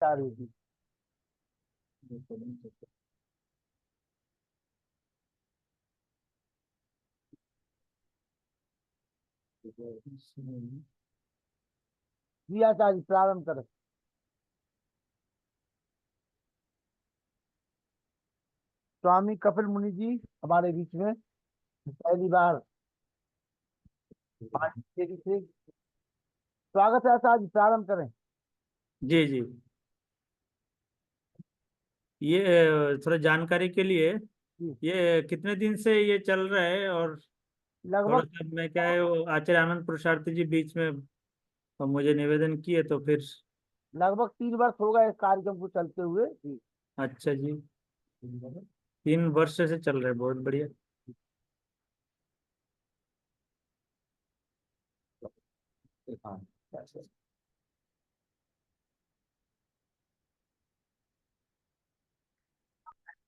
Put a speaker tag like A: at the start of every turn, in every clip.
A: आ रही थी। जी आचार्य प्रारंभ करें। स्वामी कपिल मुनि जी हमारे बीच में पहली बार पांडिचेरी से। स्वागत है आचार्य, प्रारंभ करें।
B: जी जी। ये थोड़ा जानकारी के लिए,
A: जी,
B: ये कितने दिन से ये चल रहा है? और थोड़ा
A: लगभग
B: सा मैं क्या है, वो आचार्य आनंद पुरुषार्थी जी बीच में मुझे निवेदन किए तो फिर।
A: 3 वर्ष हो गए इस कार्यक्रम को चलते हुए जी।
B: अच्छा जी, 3 वर्ष से चल रहा है, बहुत बढ़िया।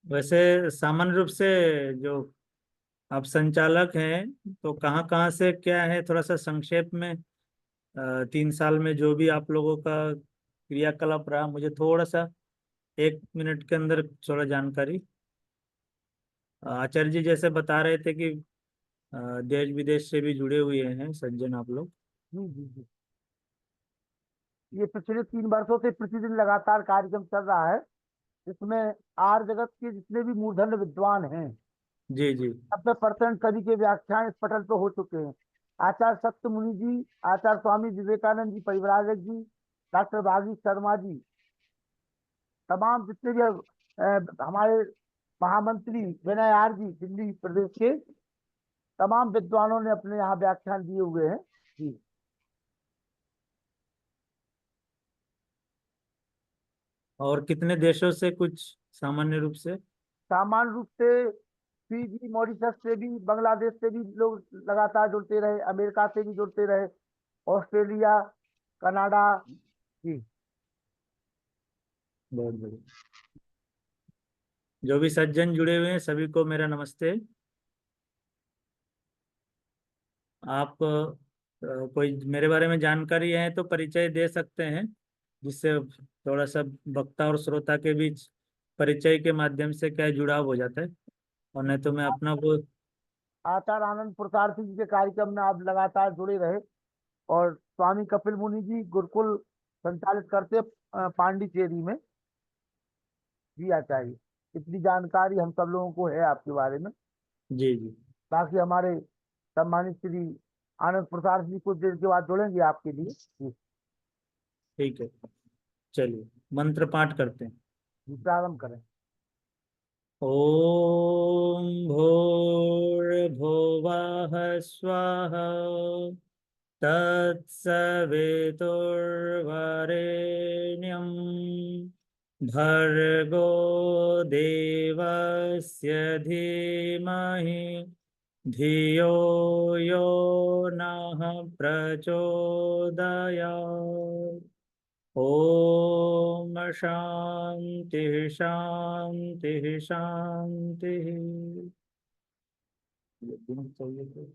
B: वैसे सामान्य रूप से जो आप संचालक हैं, तो कहाँ कहाँ से क्या है, थोड़ा सा संक्षेप में 3 साल में जो भी आप लोगों का क्रियाकलाप रहा, मुझे थोड़ा सा 1 मिनट के अंदर थोड़ा जानकारी। आचार्य जी जैसे बता रहे थे कि देश विदेश से भी जुड़े हुए हैं सज्जन आप लोग।
A: जी जी जी। ये पिछले 3 वर्षों से प्रतिदिन लगातार कार्यक्रम चल रहा है। इसमें आर्य जगत के जितने भी मूर्धन्य विद्वान हैं,
B: जी जी।
A: 90% सभी के व्याख्यान इस पटल पर हो चुके हैं। आचार्य सत्य मुनि जी, आचार्य स्वामी विवेकानंद जी परिव्राजक जी, डॉक्टर भागी शर्मा जी, तमाम जितने भी हमारे महामंत्री विनय आर जी दिल्ली प्रदेश के, तमाम विद्वानों ने अपने यहाँ व्याख्यान दिए हुए हैं जी।
B: और कितने देशों से, कुछ सामान्य रूप से?
A: सामान्य रूप से फिजी, मॉरिशस से भी, बांग्लादेश से भी लोग लगातार जुड़ते रहे, अमेरिका से भी जुड़ते रहे, ऑस्ट्रेलिया, कनाडा जी।
B: बहुत बढ़िया। जो भी सज्जन जुड़े हुए हैं सभी को मेरा नमस्ते। आप कोई मेरे बारे में जानकारी है तो परिचय दे सकते हैं, जिससे थोड़ा सा वक्ता और श्रोता के बीच परिचय के माध्यम से क्या जुड़ाव हो जाता है। और नहीं तो मैं अपना वो।
A: आचार्य आनंद पुरुषार्थी जी के कार्यक्रम में आप लगातार जुड़े रहे, और स्वामी कपिल मुनि जी गुरुकुल संचालित करते पांडिचेरी में। जी आचार्य, इतनी जानकारी हम सब लोगों को है आपके बारे में।
B: जी जी।
A: बाकी हमारे सम्मानित श्री आनंद प्रसाद जी कुछ देर के बाद जुड़ेंगे आपके लिए जी।
B: ठीक है, चलिए मंत्र पाठ करते हैं।
A: जी, प्रारंभ करें।
B: ओम भूर्भुवः स्वः तत्सवितुर्वरेण्यं भर्गो देवस्य धीमहि धियो यो नः प्रचोदयात्। ओम शांति शांति शांति। चाहिए तो।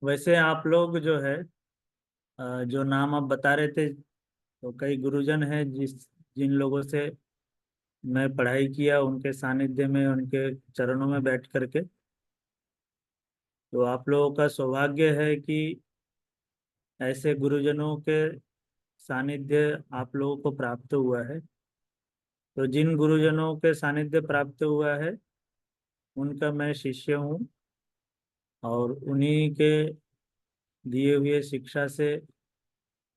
B: वैसे आप लोग जो है, जो नाम आप बता रहे थे, तो कई गुरुजन हैं जिन लोगों से मैं पढ़ाई किया, उनके सानिध्य में, उनके चरणों में बैठ करके। तो आप लोगों का सौभाग्य है कि ऐसे गुरुजनों के सानिध्य आप लोगों को प्राप्त हुआ है। तो जिन गुरुजनों के सानिध्य प्राप्त हुआ है उनका मैं शिष्य हूँ, और उन्हीं के दिए हुए शिक्षा से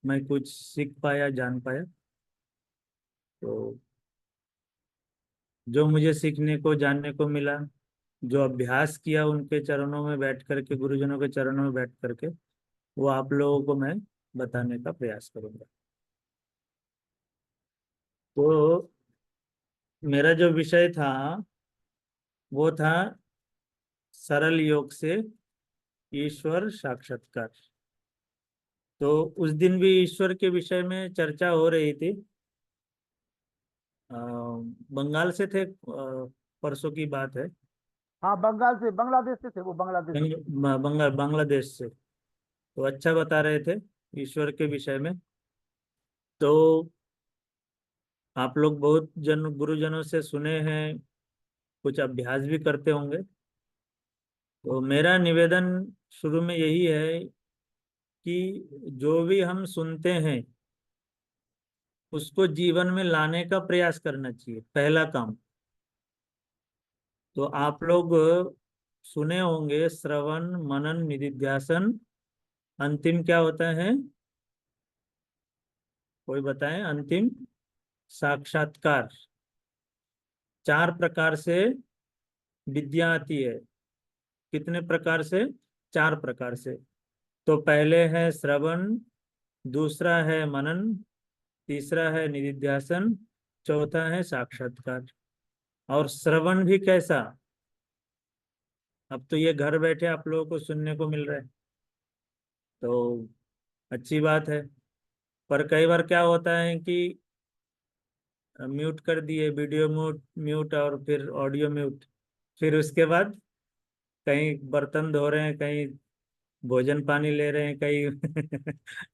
B: मैं कुछ सीख पाया, जान पाया। तो जो मुझे सीखने को, जानने को मिला, जो अभ्यास किया उनके चरणों में बैठ करके, गुरुजनों के चरणों में बैठ करके, वो आप लोगों को मैं बताने का प्रयास करूंगा। तो मेरा जो विषय था वो था सरल योग से ईश्वर साक्षात्कार। तो उस दिन भी ईश्वर के विषय में चर्चा हो रही थी। बंगाल से थे, परसों की बात है।
A: हाँ, बंगाल से, बांग्लादेश से थे वो, बांग्लादेश से।
B: बांग्लादेश से। तो अच्छा बता रहे थे ईश्वर के विषय में। तो आप लोग बहुत गुरुजनों से सुने हैं, कुछ अभ्यास भी करते होंगे। तो मेरा निवेदन शुरू में यही है कि जो भी हम सुनते हैं उसको जीवन में लाने का प्रयास करना चाहिए, पहला काम। तो आप लोग सुने होंगे श्रवण मनन निधिध्यासन, अंतिम क्या होता है? कोई बताएं, अंतिम साक्षात्कार। 4 प्रकार से विद्या आती है। कितने प्रकार से? 4 प्रकार से। तो पहले है श्रवण, दूसरा है मनन, तीसरा है निधिध्यासन, चौथा है साक्षात्कार। और श्रवण भी कैसा? अब तो ये घर बैठे आप लोगों को सुनने को मिल रहा है, तो अच्छी बात है। पर कई बार क्या होता है कि म्यूट कर दिए, वीडियो म्यूट म्यूट और फिर ऑडियो म्यूट, फिर उसके बाद कहीं बर्तन धो रहे हैं, कहीं भोजन पानी ले रहे हैं, कहीं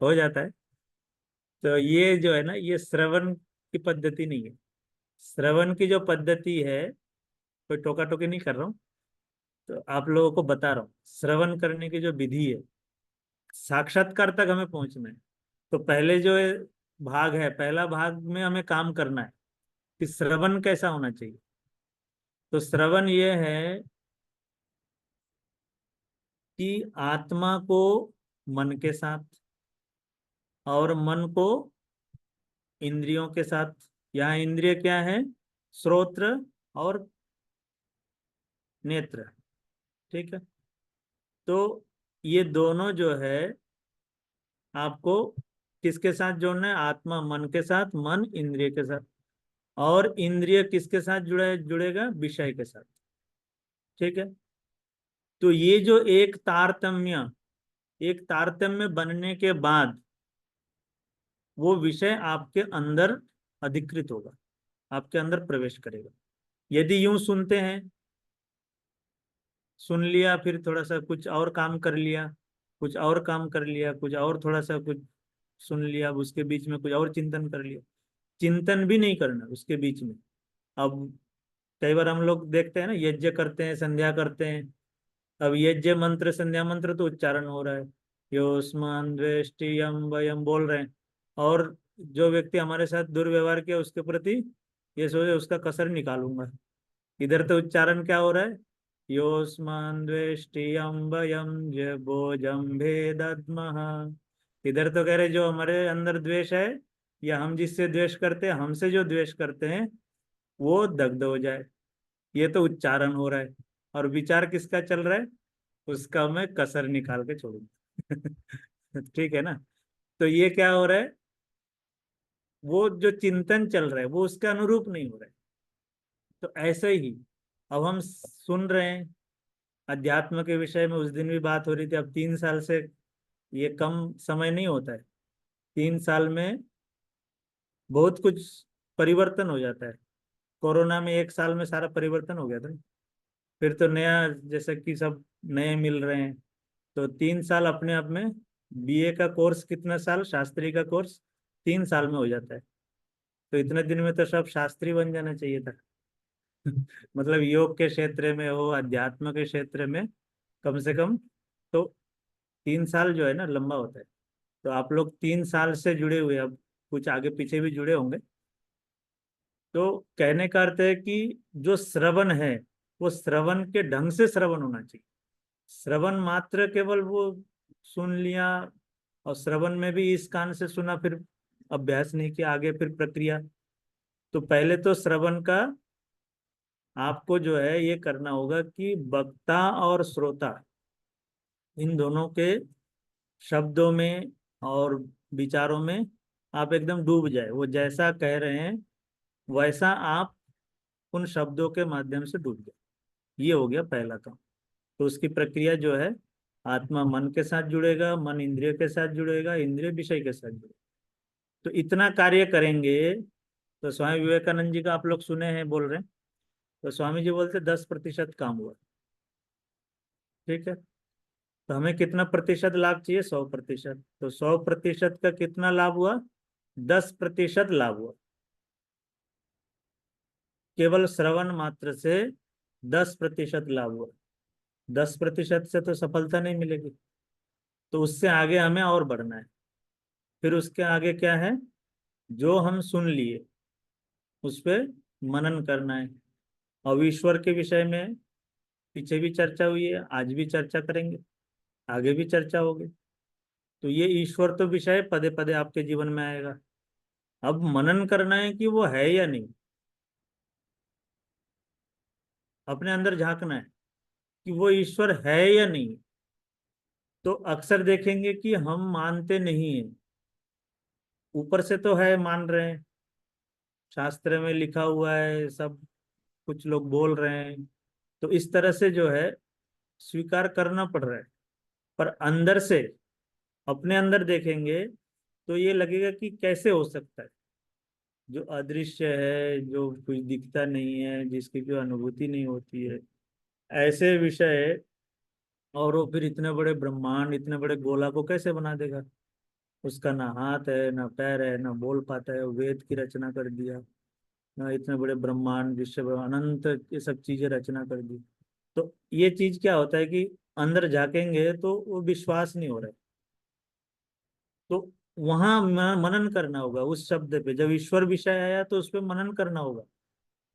B: हो जाता है। तो ये जो है ना, ये श्रवण की पद्धति नहीं है। श्रवण की जो पद्धति है, कोई टोका टोकी नहीं कर रहा हूँ, तो आप लोगों को बता रहा हूँ श्रवण करने की जो विधि है। साक्षात्कार तक हमें पहुंचना है, तो पहले जो भाग है, पहला भाग में हमें काम करना है कि श्रवण कैसा होना चाहिए। तो श्रवण ये है कि आत्मा को मन के साथ और मन को इंद्रियों के साथ। यहाँ इंद्रिय क्या है? श्रोत्र और नेत्र। ठीक है। तो ये दोनों जो है आपको किसके साथ जोड़ना है? आत्मा मन के साथ, मन इंद्रिय के साथ। और इंद्रिय किसके साथ जुड़ेगा? विषय के साथ। ठीक है। तो ये जो एक तारतम्य बनने के बाद वो विषय आपके अंदर अधिकृत होगा, आपके अंदर प्रवेश करेगा। यदि यूं सुनते हैं, सुन लिया, फिर थोड़ा सा कुछ और काम कर लिया, कुछ और काम कर लिया, कुछ और थोड़ा सा कुछ सुन लिया, अब उसके बीच में कुछ और चिंतन कर लिया, चिंतन भी नहीं करना उसके बीच में। अब कई बार हम लोग देखते हैं ना, यज्ञ करते हैं, संध्या करते हैं। अब यज्ञ मंत्र संध्या मंत्र तो उच्चारण हो रहा है, योस्मान द्वेष्टि यम वयम बोल रहे हैं, और जो व्यक्ति हमारे साथ दुर्व्यवहार किया उसके प्रति ये सोचे उसका कसर निकालूंगा। इधर तो उच्चारण क्या हो रहा है? योस्मान द्वेष्टि यम वयम भोजम भेदद्मः। इधर तो कह रहे जो हमारे अंदर द्वेष है, या हम जिससे द्वेष करते हैं, हमसे जो द्वेष करते हैं, वो दग्ध हो जाए। ये तो उच्चारण हो रहा है, और विचार किसका चल रहा है? उसका मैं कसर निकाल के छोड़ूंगा। ठीक है ना? तो ये क्या हो रहा है? वो जो चिंतन चल रहा है वो उसके अनुरूप नहीं हो रहा है। तो ऐसे ही अब हम सुन रहे हैं अध्यात्म के विषय में, उस दिन भी बात हो रही थी। अब 3 साल से, ये कम समय नहीं होता है, 3 साल में बहुत कुछ परिवर्तन हो जाता है। कोरोना में 1 साल में सारा परिवर्तन हो गया था। फिर तो नया, जैसे कि सब नए मिल रहे हैं। तो 3 साल अपने आप में, बीए का कोर्स कितना साल, शास्त्री का कोर्स 3 साल में हो जाता है। तो इतने दिन में तो सब शास्त्री बन जाना चाहिए था। मतलब योग के क्षेत्र में हो, अध्यात्म के क्षेत्र में, कम से कम। तो 3 साल जो है ना, लंबा होता है। तो आप लोग 3 साल से जुड़े हुए, अब कुछ आगे पीछे भी जुड़े होंगे। तो कहने का अर्थ है कि जो श्रवण है, वो श्रवण के ढंग से श्रवण होना चाहिए। श्रवण मात्र केवल वो सुन लिया, और श्रवण में भी इस कान से सुना, फिर अभ्यास नहीं किया, आगे फिर प्रक्रिया। तो पहले तो श्रवण का आपको जो है ये करना होगा कि वक्ता और श्रोता, इन दोनों के शब्दों में और विचारों में आप एकदम डूब जाए। वो जैसा कह रहे हैं वैसा आप उन शब्दों के माध्यम से डूब जाए। ये हो गया पहला काम। तो उसकी प्रक्रिया जो है, आत्मा मन के साथ जुड़ेगा, मन इंद्रिय के साथ जुड़ेगा, इंद्रिय विषय के साथ जुड़ेगा। तो इतना कार्य करेंगे तो स्वामी विवेकानंद जी का आप लोग सुने हैं, बोल रहे हैं। तो स्वामी जी बोलते 10% काम हुआ। ठीक है। तो हमें कितना प्रतिशत लाभ चाहिए? 100%। तो 100% का कितना लाभ हुआ? 10% लाभ हुआ। केवल श्रवण मात्र से 10% लाभ हुआ। 10% से तो सफलता नहीं मिलेगी, तो उससे आगे हमें और बढ़ना है। फिर उसके आगे क्या है? जो हम सुन लिए उस पे मनन करना है। और ईश्वर के विषय में पीछे भी चर्चा हुई है, आज भी चर्चा करेंगे, आगे भी चर्चा होगी। तो ये ईश्वर तो विषय पदे पदे आपके जीवन में आएगा। अब मनन करना है कि वो है या नहीं, अपने अंदर झांकना है कि वो ईश्वर है या नहीं। तो अक्सर देखेंगे कि हम मानते नहीं है, ऊपर से तो है, मान रहे हैं, शास्त्र में लिखा हुआ है, सब कुछ लोग बोल रहे हैं, तो इस तरह से जो है स्वीकार करना पड़ रहा है। पर अंदर से, अपने अंदर देखेंगे तो ये लगेगा कि कैसे हो सकता है, जो अदृश्य है, जो कुछ दिखता नहीं है, जिसकी कोई अनुभूति नहीं होती है, ऐसे विषय, और वो फिर इतने बड़े ब्रह्मांड, इतने बड़े गोला को कैसे बना देगा? उसका ना हाथ है, ना पैर है, ना बोल पाता है, वो वेद की रचना कर दिया ना, इतने बड़े ब्रह्मांड, विश्व अनंत, ये सब चीजें रचना कर दी। तो ये चीज क्या होता है कि अंदर झांकेंगे तो वो विश्वास नहीं हो रहा है। तो वहां मनन करना होगा उस शब्द पे। जब ईश्वर विषय आया तो उस पे मनन करना होगा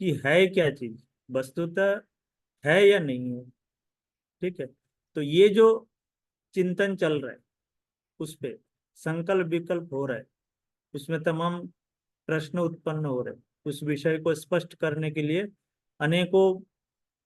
B: कि है क्या चीज, वस्तुतः है या नहीं है। ठीक है। तो ये जो चिंतन चल रहा है उस पे संकल्प विकल्प हो रहा है, उसमें तमाम प्रश्न उत्पन्न हो रहे हैं। उस विषय को स्पष्ट करने के लिए अनेकों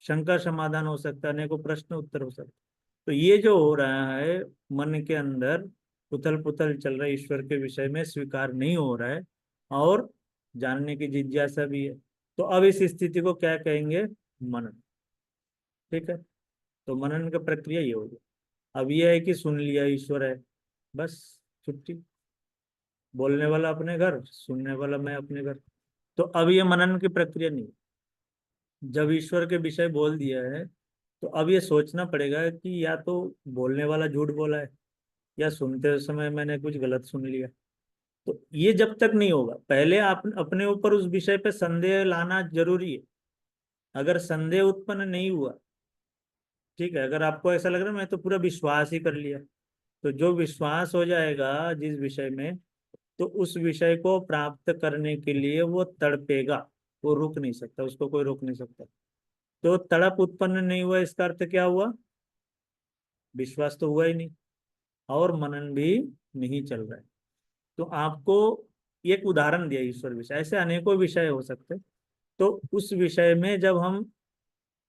B: शंका समाधान हो सकता है, अनेकों प्रश्न उत्तर हो सकते हैं। तो ये जो हो रहा है, मन के अंदर उथल पुथल चल रहा है, ईश्वर के विषय में स्वीकार नहीं हो रहा है, और जानने की जिज्ञासा भी है। तो अब इस स्थिति को क्या कहेंगे? मनन। ठीक है। तो मनन का प्रक्रिया ये होगी। अब ये है कि सुन लिया ईश्वर है, बस छुट्टी। बोलने वाला अपने घर, सुनने वाला मैं अपने घर। तो अब ये मनन की प्रक्रिया नहीं। जब ईश्वर के विषय बोल दिया है तो अब ये सोचना पड़ेगा कि या तो बोलने वाला झूठ बोला है, या सुनते समय मैंने कुछ गलत सुन लिया। तो ये जब तक नहीं होगा, पहले आप अपने ऊपर उस विषय पे संदेह लाना जरूरी है। अगर संदेह उत्पन्न नहीं हुआ, ठीक है, अगर आपको ऐसा लग रहा है मैं तो पूरा विश्वास ही कर लिया, तो जो विश्वास हो जाएगा जिस विषय में, तो उस विषय को प्राप्त करने के लिए वो तड़पेगा, वो रुक नहीं सकता, उसको कोई रोक नहीं सकता। तो तड़प उत्पन्न नहीं हुआ, इसका अर्थ क्या हुआ? विश्वास तो हुआ ही नहीं, और मनन भी नहीं चल रहा है। तो आपको एक उदाहरण दिया ईश्वर विषय, ऐसे अनेकों विषय हो सकते हैं। तो उस विषय में जब हम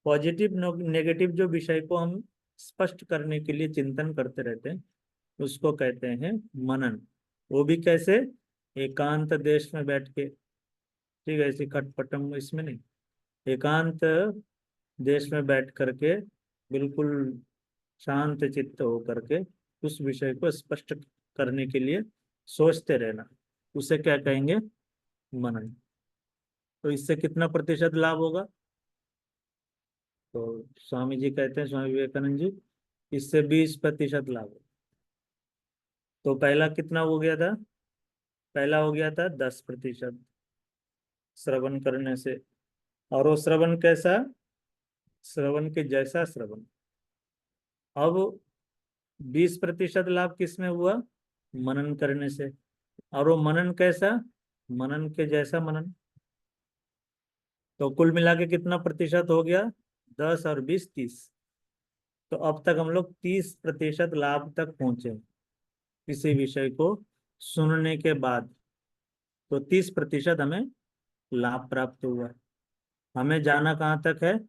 B: पॉजिटिव नेगेटिव जो विषय को हम स्पष्ट करने के लिए चिंतन करते रहते हैं, उसको कहते हैं मनन। वो भी कैसे? एकांत देश में बैठ के। ठीक है, ऐसी खटपटम इसमें नहीं, एकांत देश में बैठ करके, बिल्कुल शांत चित्त हो करके उस विषय को स्पष्ट करने के लिए सोचते रहना, उसे क्या कहेंगे? मनन। तो इससे कितना प्रतिशत लाभ होगा? तो स्वामी जी कहते हैं, स्वामी विवेकानंद जी, इससे 20% लाभ होगा। तो पहला कितना हो गया था? पहला हो गया था 10% श्रवण करने से। और वो श्रवण कैसा? श्रवण के जैसा श्रवण। अब 20% लाभ किस में हुआ? मनन करने से। और वो मनन कैसा? मनन के जैसा मनन। तो कुल मिला के कितना प्रतिशत हो गया? 10 और 20, 30। तो अब तक हम लोग 30% लाभ तक पहुंचे किसी विषय को सुनने के बाद। तो 30% हमें लाभ प्राप्त हुआ। हमें जाना कहाँ तक है?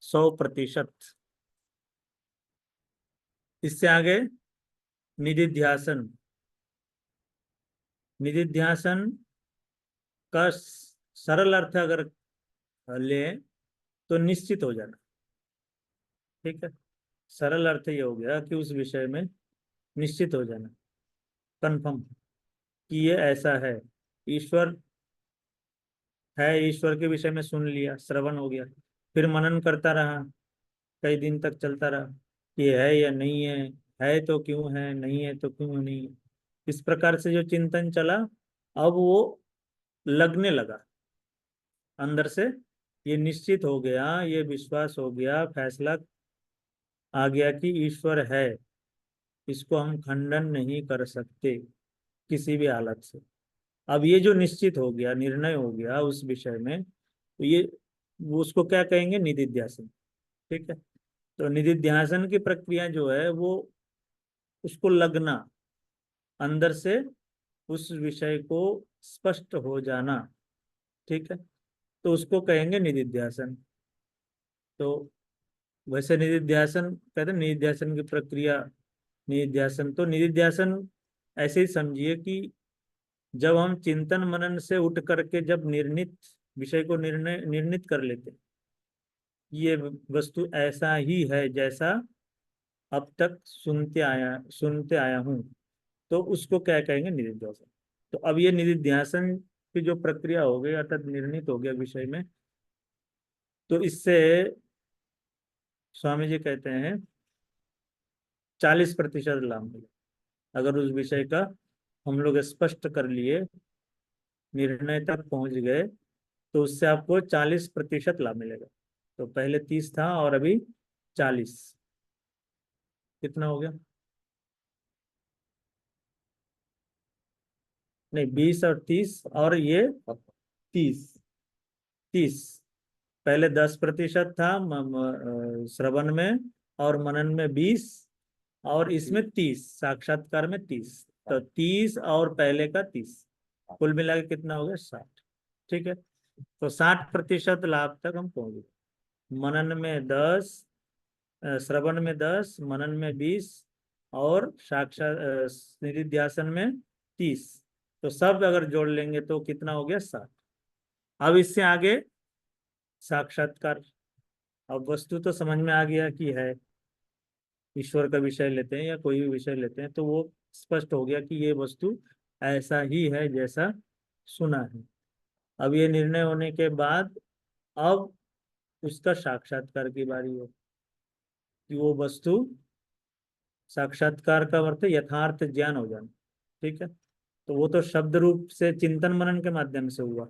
B: 100%। इससे आगे निधिध्यासन। निधिध्यासन का सरल अर्थ अगर ले तो निश्चित हो जाना। ठीक है। सरल अर्थ ये हो गया कि उस विषय में निश्चित हो जाना, कंफर्म कि ये ऐसा है, ईश्वर है। ईश्वर के विषय में सुन लिया, श्रवण हो गया, फिर मनन करता रहा, कई दिन तक चलता रहा कि ये है या नहीं है, है तो क्यों है, नहीं है तो क्यों नहीं। इस प्रकार से जो चिंतन चला, अब वो लगने लगा अंदर से, ये निश्चित हो गया, ये विश्वास हो गया, फैसला आ गया कि ईश्वर है, इसको हम खंडन नहीं कर सकते किसी भी हालत से। अब ये जो निश्चित हो गया, निर्णय हो गया उस विषय में, तो ये वो उसको क्या कहेंगे, निधिध्यासन। ठीक है। तो निधिध्यासन की प्रक्रिया जो है वो उसको लगना, अंदर से उस विषय को स्पष्ट हो जाना। ठीक है। तो उसको कहेंगे निधिध्यासन। तो वैसे निधिध्यासन कहते हैं, निधिध्यासन की प्रक्रिया, निधिध्यासन तो निधिध्यासन ऐसे ही समझिए कि जब हम चिंतन मनन से उठ करके जब निर्णित विषय को निर्णित कर लेते हैं, ये वस्तु ऐसा ही है जैसा अब तक सुनते आया हूँ, तो उसको क्या कहेंगे, निधिध्यासन। तो अब ये निधिध्यासन की जो प्रक्रिया हो गई, अर्थात निर्णित हो गया विषय में, तो इससे स्वामी जी कहते हैं 40% लाभ मिले। अगर उस विषय का हम लोग स्पष्ट कर लिए, निर्णय तक पहुंच गए, तो उससे आपको 40% लाभ मिलेगा। तो पहले 30 था और अभी 40, कितना हो गया, नहीं 20 और 30, और ये 30। 30, पहले 10% था श्रवण में और मनन में 20, और इसमें 30, साक्षात्कार में 30। तो 30 और पहले का 30, कुल मिला के कितना हो गया, 60। ठीक है। तो 60% लाभ तक हम पहुंच गए। मनन में 10, श्रवण में 10, मनन में 20, और साक्षात निधिध्यासन में 30। तो सब अगर जोड़ लेंगे तो कितना हो गया, 60। अब इससे आगे साक्षात्कार। अब वस्तु तो समझ में आ गया कि है, ईश्वर का विषय लेते हैं या कोई भी विषय लेते हैं तो वो स्पष्ट हो गया कि ये वस्तु ऐसा ही है जैसा सुना है। अब ये निर्णय होने के बाद अब उसका साक्षात्कार की बारी है, कि वो वस्तु, साक्षात्कार का अर्थ है यथार्थ ज्ञान हो जाना। ठीक है। तो वो तो शब्द रूप से चिंतन मनन के माध्यम से हुआ।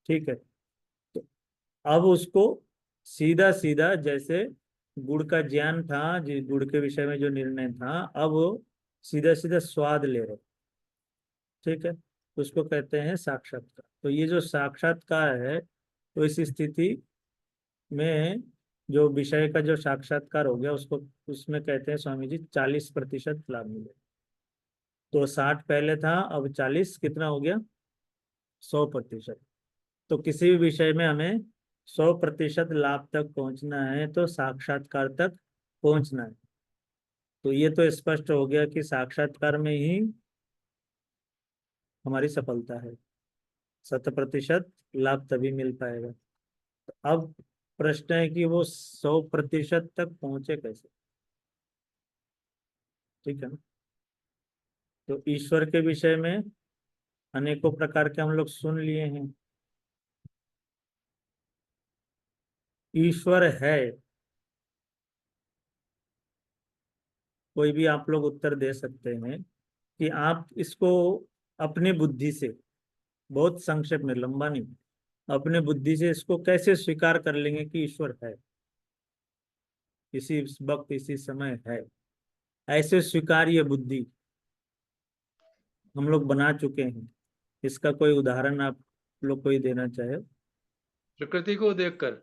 B: ठीक है। तो अब उसको सीधा सीधा, जैसे गुड़ का ज्ञान था, गुड़ के विषय में जो निर्णय था, अब वो सीधा सीधा स्वाद ले रहे। ठीक है। तो उसको कहते हैं साक्षात्कार। तो ये जो साक्षात्कार है, तो इस स्थिति में जो विषय का जो साक्षात्कार हो गया उसको, उसमें कहते हैं स्वामी जी 40% लाभ मिले। तो 60 पहले था, अब 40, कितना हो गया, 100%। तो किसी भी विषय में हमें 100% लाभ तक पहुंचना है तो साक्षात्कार तक पहुंचना है। तो ये तो स्पष्ट हो गया कि साक्षात्कार में ही हमारी सफलता है, 100% लाभ तभी मिल पाएगा। तो अब प्रश्न है कि वो 100% तक पहुंचे कैसे। ठीक है ना। तो ईश्वर के विषय में अनेकों प्रकार के हम लोग सुन लिए हैं। ईश्वर है, कोई भी आप लोग उत्तर दे सकते हैं कि आप इसको अपनी बुद्धि से, बहुत संक्षेप में, लंबा नहीं, अपने बुद्धि से इसको कैसे स्वीकार कर लेंगे कि ईश्वर है, इसी वक्त इसी समय है, ऐसे स्वीकार्य बुद्धि हम लोग बना चुके हैं। इसका कोई उदाहरण आप लोग कोई देना चाहे।
C: प्रकृति को देखकर।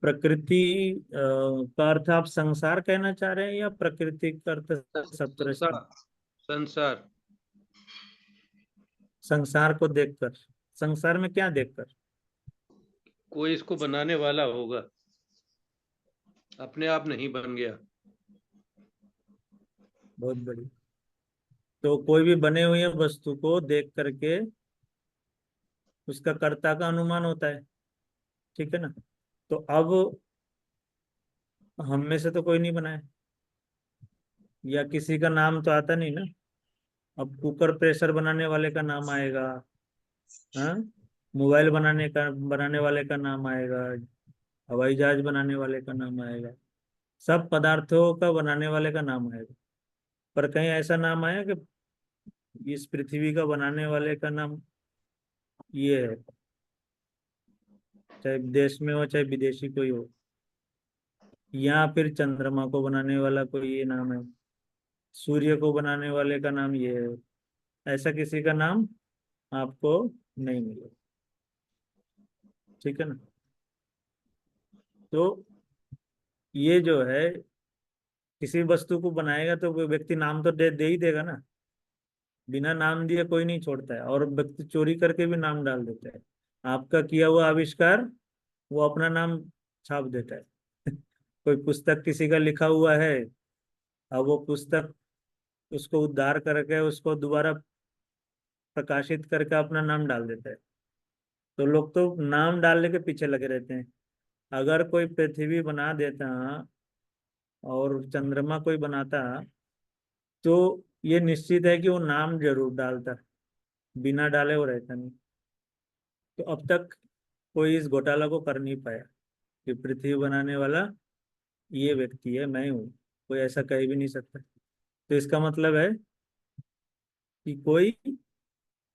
B: प्रकृति का अर्थ आप संसार कहना चाह रहे हैं, या प्रकृति का अर्थ सप्तऋषि।
C: संसार। संसार।
B: संसार को देखकर, संसार में क्या देखकर,
C: कोई इसको बनाने वाला होगा, अपने आप नहीं बन गया।
B: बहुत बड़ी। तो कोई भी बने हुए वस्तु को देख करके उसका कर्ता का अनुमान होता है। ठीक है ना। तो अब हम में से तो कोई नहीं बनाए, या किसी का नाम तो आता नहीं ना। अब कुकर प्रेशर बनाने वाले का नाम आएगा, हाँ, मोबाइल बनाने वाले का नाम आएगा, हवाई जहाज बनाने वाले का नाम आएगा। सब पदार्थों का बनाने वाले का नाम आएगा। पर कहीं ऐसा नाम आया कि इस पृथ्वी का बनाने वाले का नाम ये है, चाहे देश में हो चाहे विदेशी कोई हो, या फिर चंद्रमा को बनाने वाला कोई ये नाम है, सूर्य को बनाने वाले का नाम ये है, ऐसा किसी का नाम आपको नहीं मिलेगा। ठीक है ना। तो ये जो है, किसी वस्तु को बनाएगा तो कोई व्यक्ति नाम तो दे ही देगा ना। बिना नाम दिए कोई नहीं छोड़ता है, और व्यक्ति चोरी करके भी नाम डाल देता है। आपका किया हुआ आविष्कार वो अपना नाम छाप देता है। कोई पुस्तक किसी का लिखा हुआ है, अब वो पुस्तक उसको उद्धार करके उसको दोबारा प्रकाशित करके अपना नाम डाल देता है। तो लोग तो नाम डालने के पीछे लगे रहते हैं। अगर कोई पृथ्वी बना देता और चंद्रमा कोई बनाता, तो ये निश्चित है कि वो नाम जरूर डालता, बिना डाले वो रहता नहीं। तो अब तक कोई इस घोटाला को कर नहीं पाया कि पृथ्वी बनाने वाला ये व्यक्ति है, मैं हूँ। कोई ऐसा कह भी नहीं सकता। तो इसका मतलब है कि कोई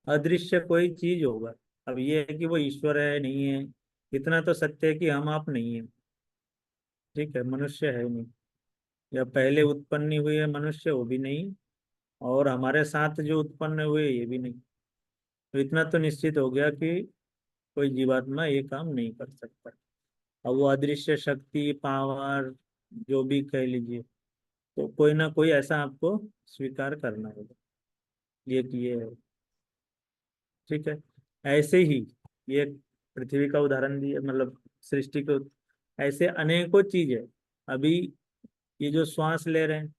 B: अदृश्य कोई चीज होगा। अब ये है कि वो ईश्वर है नहीं है, इतना तो सत्य है कि हम आप नहीं है। ठीक है, मनुष्य है नहीं, या पहले उत्पन्न हुए है मनुष्य वो भी नहीं, और हमारे साथ जो उत्पन्न हुए ये भी नहीं। तो इतना तो निश्चित हो गया कि कोई जीवात्मा ये काम नहीं कर सकता। अब वो अदृश्य शक्ति पावर जो भी कह लीजिए, तो कोई ना कोई ऐसा आपको स्वीकार करना होगा ये कि ये है। ठीक है। ऐसे ही ये पृथ्वी का उदाहरण दिए, मतलब सृष्टि को, ऐसे अनेकों चीज है। अभी ये जो श्वास ले रहे हैं,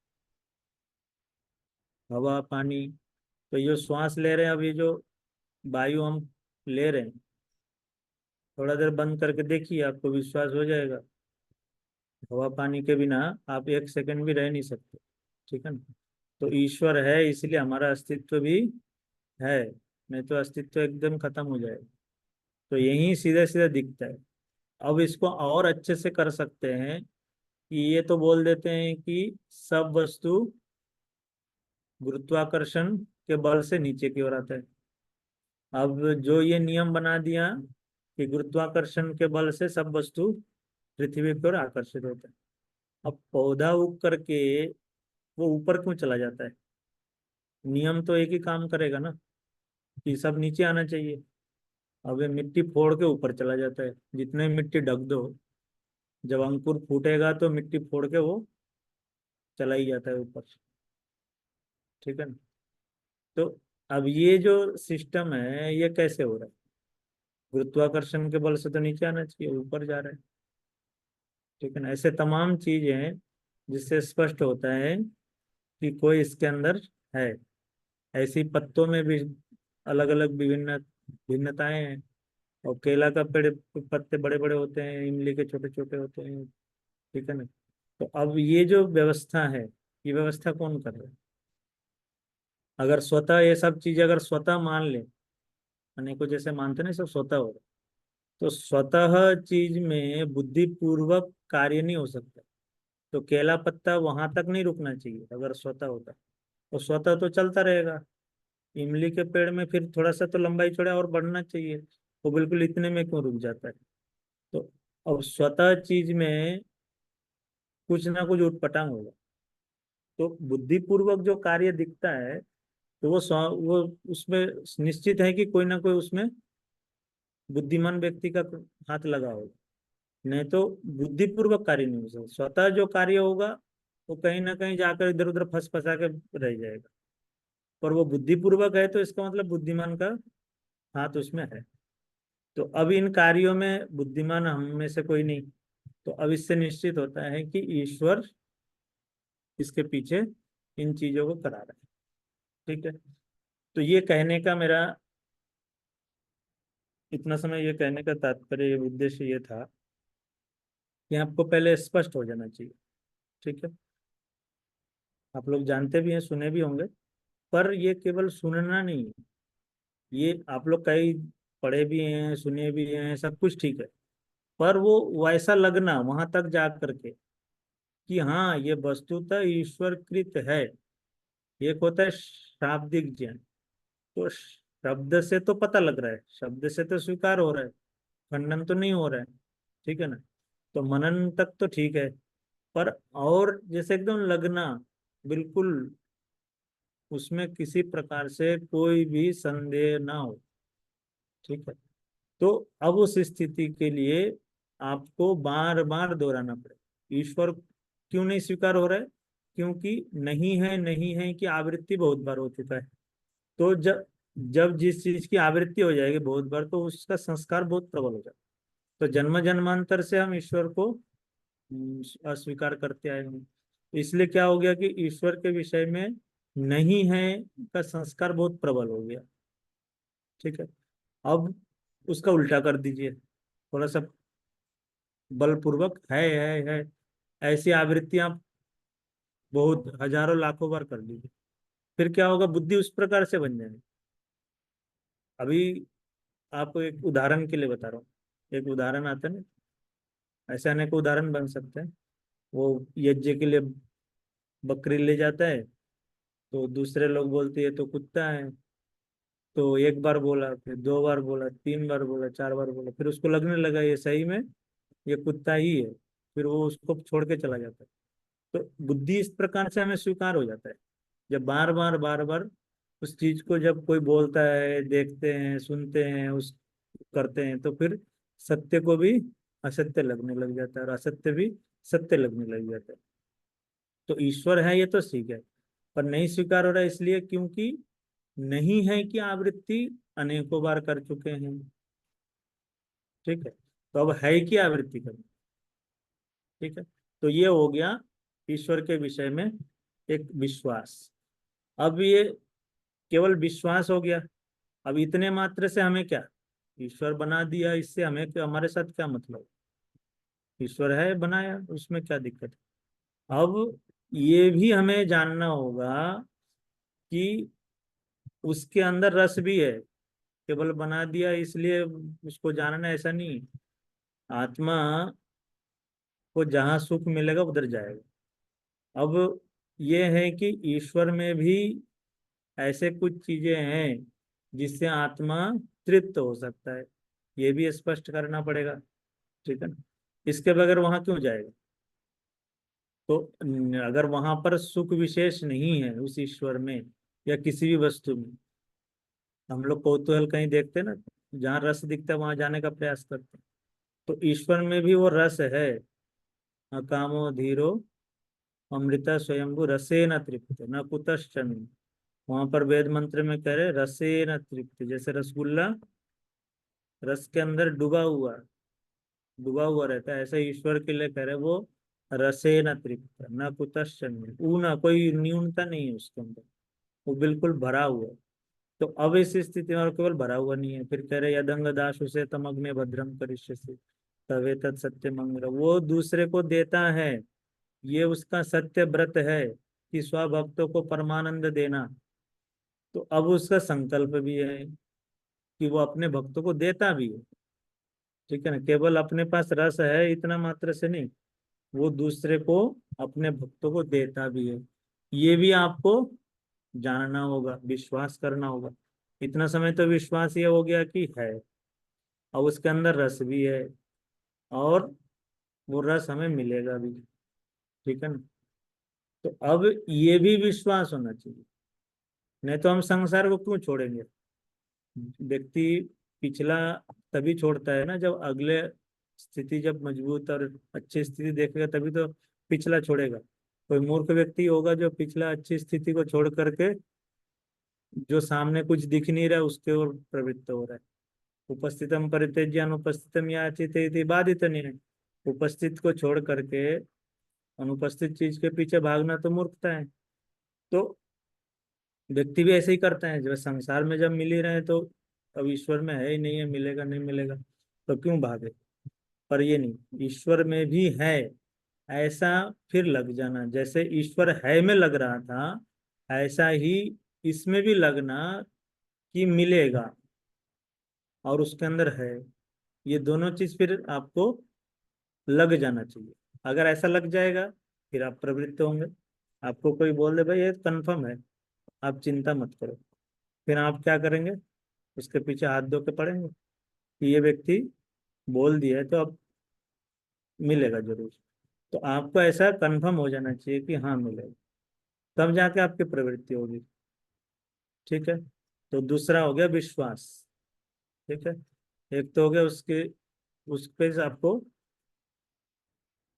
B: हवा पानी, तो ये जो श्वास ले रहे हैं, अभी जो वायु हम ले रहे हैं, थोड़ा देर बंद करके देखिए आपको विश्वास हो जाएगा, हवा पानी के बिना आप एक सेकंड भी रह नहीं सकते। ठीक है ना। तो ईश्वर है इसलिए हमारा अस्तित्व भी है, नहीं तो अस्तित्व एकदम खत्म हो जाएगा। तो यही सीधे सीधे दिखता है। अब इसको और अच्छे से कर सकते हैं कि ये तो बोल देते हैं कि सब वस्तु गुरुत्वाकर्षण के बल से नीचे की ओर आता है। अब जो ये नियम बना दिया कि गुरुत्वाकर्षण के बल से सब वस्तु पृथ्वी की ओर आकर्षित होता है। अब पौधा उग करके वो ऊपर क्यों चला जाता है? नियम तो एक ही काम करेगा ना, कि सब नीचे आना चाहिए। अब ये मिट्टी फोड़ के ऊपर चला जाता है, जितने मिट्टी ढक दो, जब अंकुर फूटेगा तो मिट्टी फोड़ के वो चला ही जाता है ऊपर। ठीक है ना। तो अब ये जो सिस्टम है ये कैसे हो रहा है? गुरुत्वाकर्षण के बल से तो नीचे आना चाहिए, ऊपर जा रहा है। ठीक है ना। ऐसे तमाम चीजें हैं जिससे स्पष्ट होता है कि कोई इसके अंदर है। ऐसी पत्तों में भी अलग अलग विभिन्न भिन्नताएं हैं। और केला का पेड़ पत्ते बड़े बड़े होते हैं, इमली के छोटे छोटे होते हैं। ठीक है ना। तो अब ये जो व्यवस्था है, ये व्यवस्था कौन कर रहा है? अगर स्वतः ये सब चीज अगर स्वतः मान ले, अनेकों जैसे मानते नहीं सब स्वतः हो रहा, तो स्वतः चीज में बुद्धि पूर्वक कार्य नहीं हो सकता। तो केला पत्ता वहां तक नहीं रुकना चाहिए अगर स्वतः होता, तो स्वतः तो चलता रहेगा। इमली के पेड़ में फिर थोड़ा सा तो लंबाई चौड़ा और बढ़ना चाहिए, वो बिल्कुल इतने में क्यों रुक जाता है? तो अब स्वतः चीज में कुछ ना कुछ उटपटांग होगा। तो बुद्धिपूर्वक जो कार्य दिखता है, तो वो उसमें निश्चित है कि कोई ना कोई उसमें बुद्धिमान व्यक्ति का हाथ लगा होगा। नहीं तो बुद्धिपूर्वक कार्य नहीं हो सकता। स्वतः जो कार्य होगा वो कहीं ना कहीं जाकर इधर उधर फंस फंसा के रह जाएगा। पर वो बुद्धिपूर्वक है तो इसका मतलब बुद्धिमान का हाथ उसमें है। तो अब इन कार्यों में बुद्धिमान हम में से कोई नहीं। तो अब इससे निश्चित होता है कि ईश्वर इसके पीछे इन चीजों को करा रहा है। ठीक है। तो ये कहने का मेरा इतना समय, ये कहने का तात्पर्य, ये उद्देश्य ये था कि आपको पहले स्पष्ट हो जाना चाहिए। ठीक है। आप लोग जानते भी हैं, सुने भी होंगे, पर ये केवल सुनना नहीं है। ये आप लोग कई पढ़े भी हैं, सुने भी हैं, सब कुछ ठीक है, पर वो वैसा लगना वहां तक जा करके, कि हाँ ये वस्तुतः ईश्वरकृत है। एक होता है शाब्दिक ज्ञान, तो शब्द से तो पता लग रहा है, शब्द से तो स्वीकार हो रहा है, खंडन तो नहीं हो रहा है, ठीक है ना। तो मनन तक तो ठीक है, पर और जैसे एकदम लगना, बिल्कुल उसमें किसी प्रकार से कोई भी संदेह ना हो, ठीक है। तो अब उस स्थिति के लिए आपको बार बार दोहराना पड़ेगा। ईश्वर क्यों नहीं स्वीकार हो रहा है? क्योंकि नहीं है की आवृत्ति बहुत बार हो चुका है। तो जब जब जिस चीज की आवृत्ति हो जाएगी बहुत बार, तो उसका संस्कार बहुत प्रबल हो जाता है। तो जन्म जन्मांतर से हम ईश्वर को अस्वीकार करते आए हैं। इसलिए क्या हो गया कि ईश्वर के विषय में नहीं है का संस्कार बहुत प्रबल हो गया, ठीक है। अब उसका उल्टा कर दीजिए, थोड़ा सा बलपूर्वक है ऐसी आवृत्ति आप बहुत हजारों लाखों बार कर लीजिए, फिर क्या होगा, बुद्धि उस प्रकार से बन जाएगी। अभी आपको एक उदाहरण के लिए बता रहा हूँ, एक उदाहरण आता है ना, ऐसे अनेक उदाहरण बन सकते हैं। वो यज्ञ के लिए बकरी ले जाता है, तो दूसरे लोग बोलते हैं तो कुत्ता है। तो एक बार बोला, फिर दो बार बोला, तीन बार बोला, चार बार बोला, फिर उसको लगने लगा ये सही में ये कुत्ता ही है, फिर वो उसको छोड़ के चला जाता है। तो बुद्धि इस प्रकार से हमें स्वीकार हो जाता है। जब बार बार उस चीज को जब कोई बोलता है, देखते हैं, सुनते हैं, उस करते हैं, तो फिर सत्य को भी असत्य लगने लग जाता है और असत्य भी सत्य लगने लग जाता है। तो ईश्वर है ये तो ठीक है, पर नहीं स्वीकार हो रहा है इसलिए क्योंकि नहीं है कि आवृत्ति अनेकों बार कर चुके हैं, ठीक है। तो अब है कि आवृत्ति करें, ठीक है। तो ये हो गया ईश्वर के विषय में एक विश्वास। अब ये केवल विश्वास हो गया। अब इतने मात्र से हमें क्या, ईश्वर बना दिया, इससे हमें क्या, हमारे साथ क्या मतलब, ईश्वर है बनाया, उसमें क्या दिक्कत है। अब ये भी हमें जानना होगा कि उसके अंदर रस भी है, केवल बना दिया इसलिए उसको जानना ऐसा नहीं। आत्मा को जहाँ सुख मिलेगा उधर जाएगा। अब ये है कि ईश्वर में भी ऐसे कुछ चीजें हैं जिससे आत्मा तृप्त हो सकता है, ये भी स्पष्ट करना पड़ेगा, ठीक है ना। इसके बगैर वहां क्यों जाएगा? तो अगर वहां पर सुख विशेष नहीं है उस ईश्वर में या किसी भी वस्तु में, हम लोग कौतूहल कहीं देखते हैं ना, जहाँ रस दिखता है वहां जाने का प्रयास करते हैं। तो ईश्वर में भी वो रस है। अकामो धीरो अमृता स्वयंभू रसे न तृप्त न कुतश्चन। वहां पर वेद मंत्र में कह रहे रसे न तृप्त, जैसे रसगुल्ला रस के अंदर डूबा हुआ रहता है, ऐसे ईश्वर के लिए कह रहे वो रसे न तृप्त न कुतश्चन, ऊना कोई न्यूनता नहीं है उसके अंदर, वो बिल्कुल भरा हुआ है। तो अब इस स्थिति में और केवल भरा हुआ नहीं है, फिर कह रहे यदंग दाशु से तमग्ने भद्रम करिष्यसि तवे तत् सत्य मंगल, वो दूसरे को देता है, ये उसका सत्य व्रत है कि स्वभक्तों को परमानंद देना। तो अब उसका संकल्प भी है कि वो अपने भक्तों को देता भी है, ठीक है ना। केवल अपने पास रस है इतना मात्र से नहीं, वो दूसरे को, अपने भक्तों को देता भी है। ये भी आपको जानना होगा, विश्वास करना होगा। इतना समय तो विश्वास ये हो गया कि है, और उसके अंदर रस भी है, और वो रस हमें मिलेगा भी, ठीक है ना। तो अब ये भी विश्वास होना चाहिए, नहीं तो हम संसार को क्यों छोड़ेंगे। व्यक्ति पिछला तभी छोड़ता है ना, जब अगले स्थिति जब मजबूत और अच्छी स्थिति देखेगा तभी तो पिछला छोड़ेगा। कोई मूर्ख व्यक्ति होगा जो पिछला अच्छी स्थिति को छोड़ करके जो सामने कुछ दिख नहीं रहा है उसके ओर प्रवृत्त हो रहा है। उपस्थितम परित्यज्य अनुपस्थितम याचिते इति बाधित नहीं है। उपस्थित को छोड़ करके अनुपस्थित चीज के पीछे भागना तो मूर्खता है। तो व्यक्ति भी ऐसे ही करता है, जब संसार में जब मिल ही रहे हैं तो अब ईश्वर में है ही नहीं है, मिलेगा नहीं मिलेगा तो क्यों भागे। पर ये नहीं, ईश्वर में भी है ऐसा फिर लग जाना, जैसे ईश्वर है में लग रहा था ऐसा ही इसमें भी लगना कि मिलेगा और उसके अंदर है, ये दोनों चीज फिर आपको लग जाना चाहिए। अगर ऐसा लग जाएगा फिर आप प्रवृत्त होंगे। आपको कोई बोल दे भाई ये कंफर्म है, आप चिंता मत करो, फिर आप क्या करेंगे? उसके पीछे हाथ धो के पड़ेंगे कि ये व्यक्ति बोल दिया है तो अब मिलेगा जरूर। तो आपको ऐसा कंफर्म हो जाना चाहिए कि हाँ मिलेगा, तब जाके आपकी प्रवृत्ति होगी। ठीक है, तो दूसरा हो गया विश्वास। ठीक है, एक तो हो गया उसके, उस पे से आपको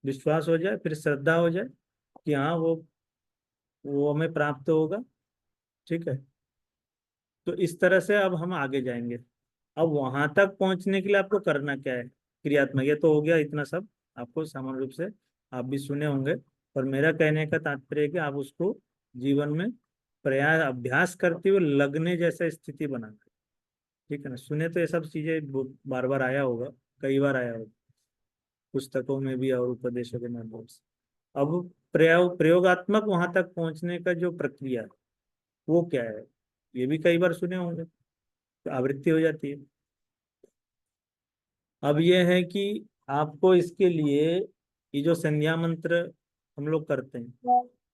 B: विश्वास हो जाए, फिर श्रद्धा हो जाए कि हाँ वो हमें प्राप्त होगा। ठीक है, तो इस तरह से अब हम आगे जाएंगे। अब वहां तक पहुंचने के लिए आपको करना क्या है? क्रियात्मक, ये तो हो गया इतना सब, आपको सामान्य रूप से आप भी सुने होंगे। और मेरा कहने का तात्पर्य है कि आप उसको जीवन में प्रयास अभ्यास करते हुए लगने जैसा स्थिति बनाना। ठीक है ना, सुने तो ये सब चीजें बार बार आया होगा, कई बार आया होगा पुस्तकों में भी और उपदेशों के माध्यम से। अब प्रयोगात्मक वहां तक पहुंचने का जो प्रक्रिया है वो क्या है, ये भी कई बार सुने होंगे, तो आवृत्ति हो जाती है। अब ये है कि आपको इसके लिए ये जो संध्या मंत्र हम लोग करते हैं,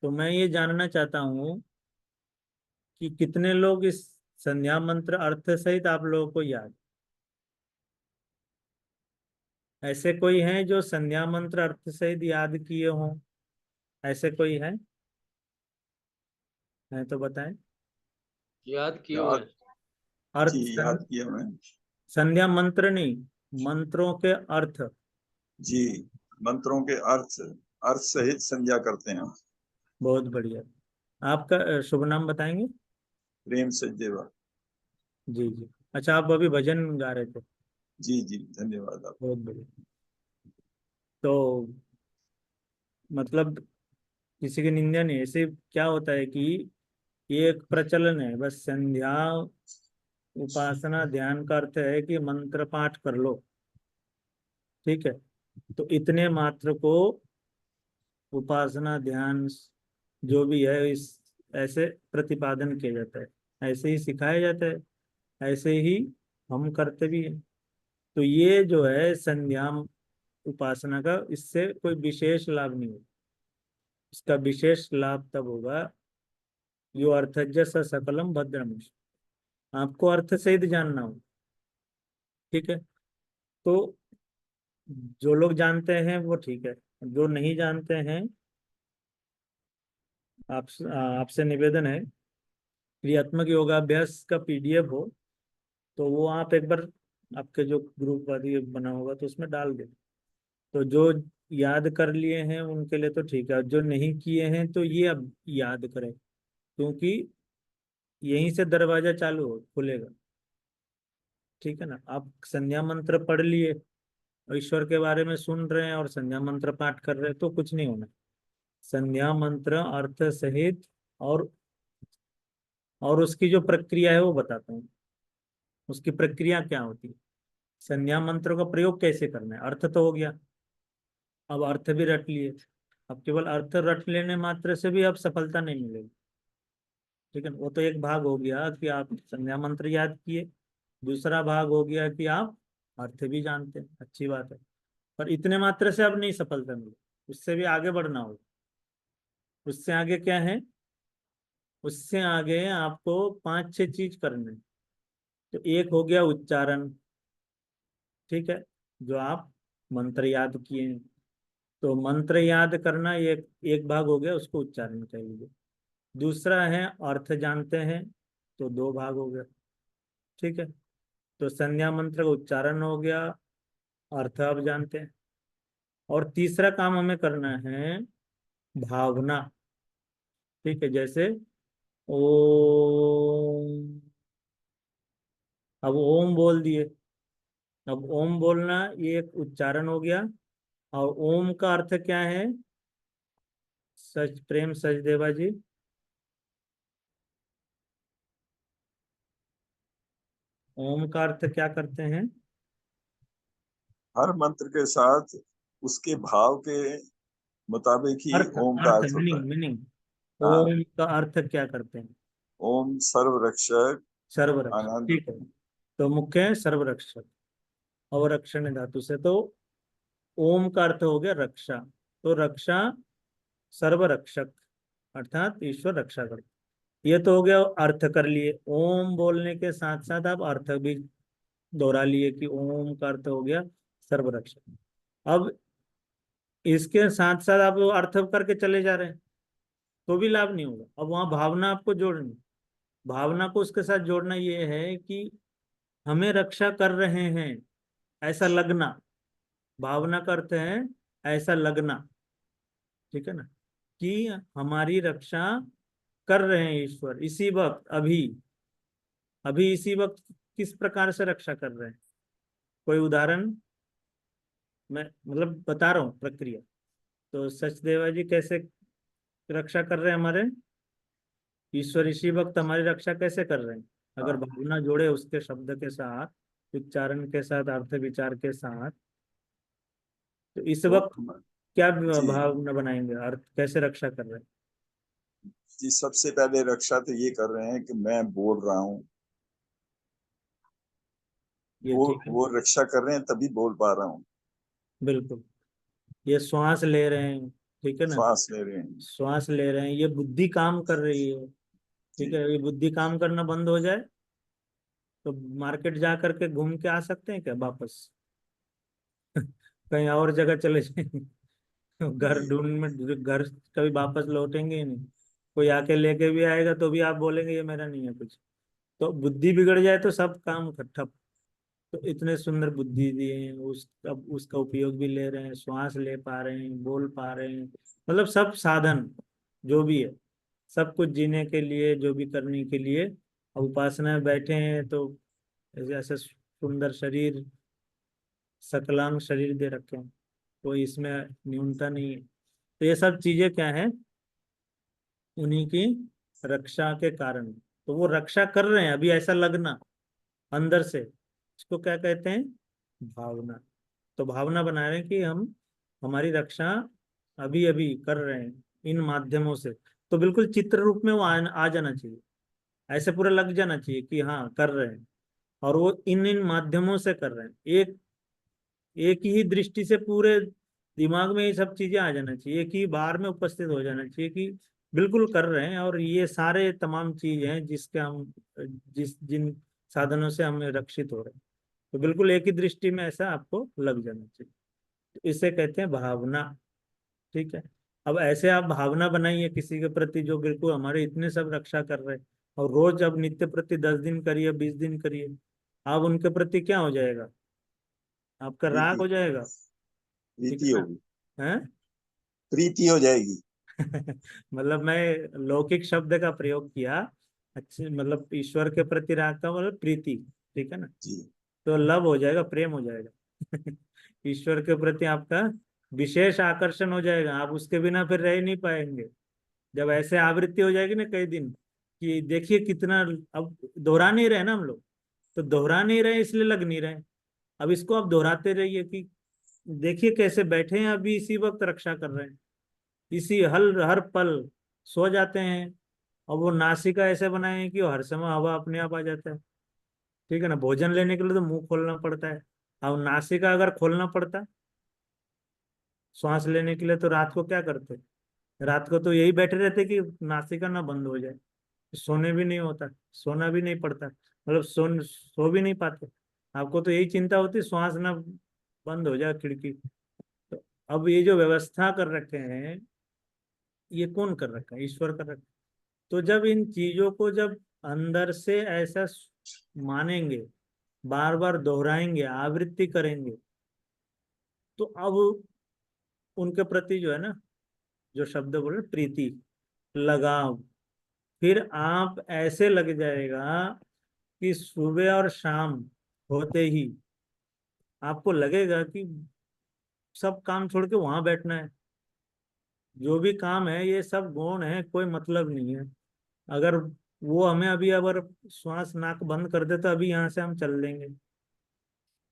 B: तो मैं ये जानना चाहता हूँ कि कितने लोग इस संध्या मंत्र अर्थ सहित आप लोगों को याद, ऐसे कोई हैं जो संध्या मंत्र अर्थ सहित याद किए हों? ऐसे कोई है तो बताएं।
C: याद किए हुए
D: याद,
C: हैं।
D: जी
B: अर्थ
D: याद किया मैं।
B: संध्या मंत्र नहीं, मंत्रों के अर्थ।
D: जी, मंत्रों के अर्थ, अर्थ सहित संध्या करते हैं।
B: बहुत बढ़िया। आपका शुभ नाम बताएंगे?
D: प्रेम से देवा।
B: जी जी। अच्छा, आप अभी भजन गा रहे थे?
D: जी जी, धन्यवाद आप।
B: बहुत बढ़िया। तो मतलब किसी की निंदा नहीं, ऐसे क्या होता है कि ये एक प्रचलन है, बस संध्या उपासना ध्यान का अर्थ है कि मंत्र पाठ कर लो। ठीक है, तो इतने मात्र को उपासना ध्यान जो भी है इस ऐसे प्रतिपादन किया जाता है, ऐसे ही सिखाया जाता है, ऐसे ही हम करते भी हैं। तो ये जो है संध्या उपासना का, इससे कोई विशेष लाभ नहीं होगा। इसका विशेष लाभ तब होगा यो अर्थज्ञ स सकलम भद्रम। आपको अर्थ सहित जानना हो। ठीक है, तो जो लोग जानते हैं वो ठीक है, जो नहीं जानते हैं आपसे निवेदन है, क्रियात्मक योगाभ्यास का पीडीएफ हो तो वो आप एक बार आपके जो ग्रुप वाली बना होगा तो उसमें डाल दें। तो जो याद कर लिए हैं उनके लिए तो ठीक है, जो नहीं किए हैं तो ये अब याद करें, क्योंकि यहीं से दरवाजा चालू हो खुलेगा। ठीक है ना, आप संध्या मंत्र पढ़ लिए और ईश्वर के बारे में सुन रहे हैं और संध्या मंत्र पाठ कर रहे हैं तो कुछ नहीं होना। संध्या मंत्र अर्थ सहित और उसकी जो प्रक्रिया है वो बताता हूँ। उसकी प्रक्रिया क्या होती है, संज्ञा मंत्रों का प्रयोग कैसे करना है, अर्थ तो हो गया, अब अर्थ भी रट लिए। अब केवल अर्थ रट लेने मात्र से भी अब सफलता नहीं मिलेगी। ठीक है, वो तो एक भाग हो गया कि आप संज्ञा मंत्र याद किए, दूसरा भाग हो गया कि आप अर्थ भी जानते हैं, अच्छी बात है। पर इतने मात्र से अब नहीं सफलता मिले, उससे भी आगे बढ़ना होगा। उससे आगे क्या है? उससे आगे आपको 5-6 चीज करने हैं। तो एक हो गया उच्चारण। ठीक है, जो आप मंत्र याद किए हैं, तो मंत्र याद करना ये एक भाग हो गया, उसको उच्चारण कहिए। दूसरा है अर्थ जानते हैं, तो 2 भाग हो गया। ठीक है, तो संध्या मंत्र का उच्चारण हो गया, अर्थ अब जानते हैं। और तीसरा काम हमें करना है भावना। ठीक है, जैसे ओम, अब ओम बोल दिए। अब ओम बोलना ये एक उच्चारण हो गया। और ओम का अर्थ क्या है? सच प्रेम सचदेवा जी। ओम का अर्थ क्या करते हैं?
D: हर मंत्र के साथ उसके भाव के मुताबिक ही
B: अर्थ
D: ओम का
B: अर्थ
D: अर्थ होता
B: मीनिंग
D: है।
B: मीनिंग
D: हाँ,
B: ओम का अर्थ क्या करते हैं?
D: ओम सर्व रक्षक
B: सर्वरक्षक।
D: आनंद।
B: ठीक है, तो मुख्य है सर्वरक्षक, अवरक्षण धातु से, तो ओम का अर्थ हो गया रक्षा। तो रक्षा सर्वरक्षक अर्थात ईश्वर रक्षा कर। ये तो हो गया अर्थ कर लिए। ओम बोलने के साथ साथ आप अर्थ भी दोहरा लिए कि ओम का अर्थ हो गया सर्वरक्षक। अब इसके साथ साथ आप वो अर्थ करके चले जा रहे हैं तो भी लाभ नहीं होगा। अब वहां भावना आपको जोड़नी, भावना को उसके साथ जोड़ना ये है कि हमें रक्षा कर रहे हैं ऐसा लगना। भावना का अर्थ है ऐसा लगना, ठीक है ना, कि हमारी रक्षा कर रहे हैं ईश्वर इसी वक्त, अभी अभी इसी वक्त किस प्रकार से रक्षा कर रहे हैं। कोई उदाहरण मैं मतलब बता रहा हूँ प्रक्रिया। तो सचदेवा जी कैसे रक्षा कर रहे हैं हमारे, ईश्वर इसी वक्त हमारी रक्षा कैसे कर रहे हैं। अगर
D: हाँ।
B: भावना जोड़े उसके शब्द के साथ, उच्चारण के साथ, अर्थ विचार के साथ, तो इस
D: तो
B: वक्त क्या
D: जी
B: भावना बनाएंगे, अर्थ कैसे रक्षा कर रहे हैं।
D: जी, सबसे पहले रक्षा तो ये कर रहे हैं कि मैं बोल रहा हूँ,
B: ये
D: वो
B: ठीक है,
D: वो रक्षा कर रहे हैं तभी बोल पा रहा हूँ।
B: बिल्कुल। ये श्वास ले रहे हैं, ठीक है ना,
D: श्वास ले रहे हैं।
B: श्वास ले रहे हैं, ये बुद्धि काम कर रही है, ठीक
D: जी
B: है। ये बुद्धि काम करना बंद हो जाए तो मार्केट जा करके घूम के आ सकते हैं क्या वापस कहीं और जगह चले जाएंगे घर
D: जी
B: ढूंढ में, घर कभी वापस लौटेंगे ही नहीं। कोई आके लेके भी आएगा तो भी आप बोलेंगे ये मेरा नहीं है कुछ। तो बुद्धि बिगड़ जाए तो सब काम ठप। तो इतने सुंदर बुद्धि दिए हैं, उस अब उसका उपयोग भी ले रहे हैं, श्वास ले पा रहे हैं, बोल पा रहे हैं, मतलब सब साधन जो भी है, सब कुछ जीने के लिए, जो भी करने के लिए। अब उपासना में बैठे हैं तो ऐसे सुंदर शरीर, सकलांग शरीर दे रखे हैं, कोई इसमें न्यूनता नहीं है। तो ये सब चीजें क्या है, उन्हीं की रक्षा के कारण। तो वो रक्षा कर रहे हैं अभी ऐसा लगना अंदर से, इसको क्या कहते हैं, भावना। तो भावना बना रहे हैं कि हम, हमारी रक्षा अभी अभी कर रहे हैं इन माध्यमों से। तो बिल्कुल चित्र रूप में वो आ जाना चाहिए, ऐसे पूरा लग जाना चाहिए कि हाँ कर रहे हैं। और वो इन इन माध्यमों से कर रहे हैं, एक एक ही दृष्टि से पूरे दिमाग में ये सब चीजें आ जाना चाहिए, एक ही बार में उपस्थित हो जाना चाहिए कि बिल्कुल कर रहे हैं। और ये सारे तमाम चीज हैं जिसके हम, जिन साधनों से हम रक्षित हो रहे हैं। तो बिल्कुल एक ही दृष्टि में ऐसा आपको लग जाना चाहिए। तो इसे कहते हैं भावना, ठीक है। अब ऐसे आप भावना बनाइए किसी के प्रति जो बिल्कुल हमारे इतने सब रक्षा कर रहे हैं, और रोज अब नित्य प्रति 10 दिन करिए, 20 दिन करिए, आप उनके प्रति क्या हो जाएगा, आपका राग
D: प्रीति,
B: हो जाएगा, ठीक है
D: प्रीति
B: ना,
D: होगी,
B: है
D: प्रीति हो जाएगी।
B: मतलब मैं लौकिक शब्द का प्रयोग किया, अच्छे मतलब ईश्वर के प्रति राग का मतलब प्रीति, ठीक है ना।
D: जी
B: तो लव हो जाएगा, प्रेम हो जाएगा ईश्वर के प्रति आपका विशेष आकर्षण हो जाएगा, आप उसके बिना फिर रह ही नहीं पाएंगे। जब ऐसे आवृत्ति हो जाएगी ना कई दिन कि देखिए कितना, अब दोहरा नहीं रहे ना हम लोग, तो दोहरा नहीं रहे इसलिए लग नहीं रहे। अब इसको आप दोहराते रहिए कि देखिए कैसे बैठे हैं अभी इसी वक्त रक्षा कर रहे हैं, इसी हर हर पल सो जाते हैं। और वो नासिका ऐसे बनाए हैं कि वो हर समय हवा अपने आप आ जाता है, ठीक है ना। भोजन लेने के लिए तो मुंह खोलना पड़ता है, अब नासिका अगर खोलना पड़ता श्वास लेने के लिए तो रात को क्या करते, रात को तो यही बैठे रहते कि नासिका ना बंद हो जाए। सोने भी नहीं होता, सोना भी नहीं पड़ता, मतलब सो भी नहीं पाते। आपको तो यही चिंता होती श्वास ना बंद हो जाए खिड़की। तो अब ये जो व्यवस्था कर रखे हैं, ये कौन कर रखा है, ईश्वर कर रखा है। तो जब इन चीजों को जब अंदर से ऐसा मानेंगे, बार बार दोहराएंगे, आवृत्ति करेंगे, तो अब उनके प्रति जो है ना, जो शब्द बोले प्रीति, लगाव, फिर आप ऐसे लग जाएगा कि सुबह और शाम होते ही आपको लगेगा कि सब काम छोड़ के वहां बैठना है। जो भी काम है ये सब गौण है, कोई मतलब नहीं है। अगर वो हमें अभी अगर श्वास नाक बंद कर दे तो अभी यहाँ से हम चल लेंगे,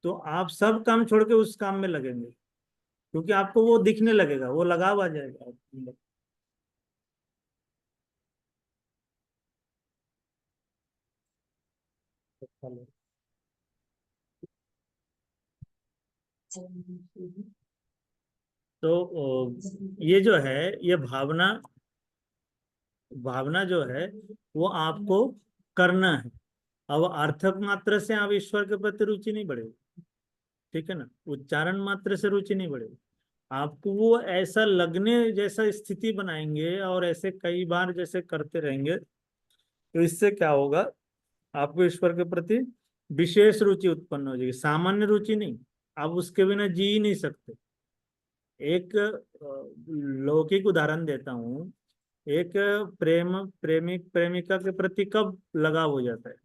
B: तो आप सब काम छोड़ के उस काम में लगेंगे, क्योंकि आपको वो दिखने लगेगा, वो लगाव आ जाएगा आपके अंदर। तो ये जो है, ये भावना भावना जो है वो आपको करना है। अब अर्थक मात्र से आप ईश्वर के प्रति रुचि नहीं बढ़ेगी, ठीक है ना, उच्चारण मात्र से रुचि नहीं बढ़ेगी। आपको वो ऐसा लगने जैसा स्थिति बनाएंगे और ऐसे कई बार जैसे करते रहेंगे, तो इससे क्या होगा, आपको ईश्वर के प्रति विशेष रुचि उत्पन्न हो जाएगी, सामान्य रुचि नहीं। आप उसके बिना जी ही नहीं सकते। एक लौकिक उदाहरण देता हूँ। एक प्रेमिक प्रेमिका के प्रति कब लगाव हो जाता है,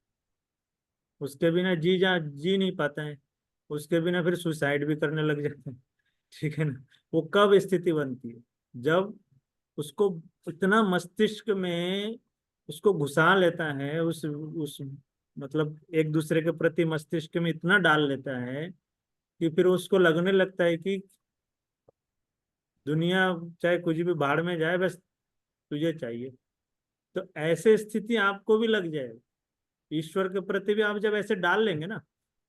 B: उसके बिना जी नहीं पाता है, उसके बिना फिर सुसाइड भी करने लग जाते हैं, ठीक है ना। वो कब स्थिति बनती है, जब उसको इतना मस्तिष्क में उसको घुसा लेता है, उस मतलब एक दूसरे के प्रति मस्तिष्क में इतना डाल लेता है कि फिर उसको लगने लगता है कि दुनिया चाहे कुछ भी भाड़ में जाए, बस तुझे चाहिए। तो ऐसे स्थिति आपको भी लग जाए, ईश्वर के प्रति भी आप जब ऐसे डाल लेंगे ना,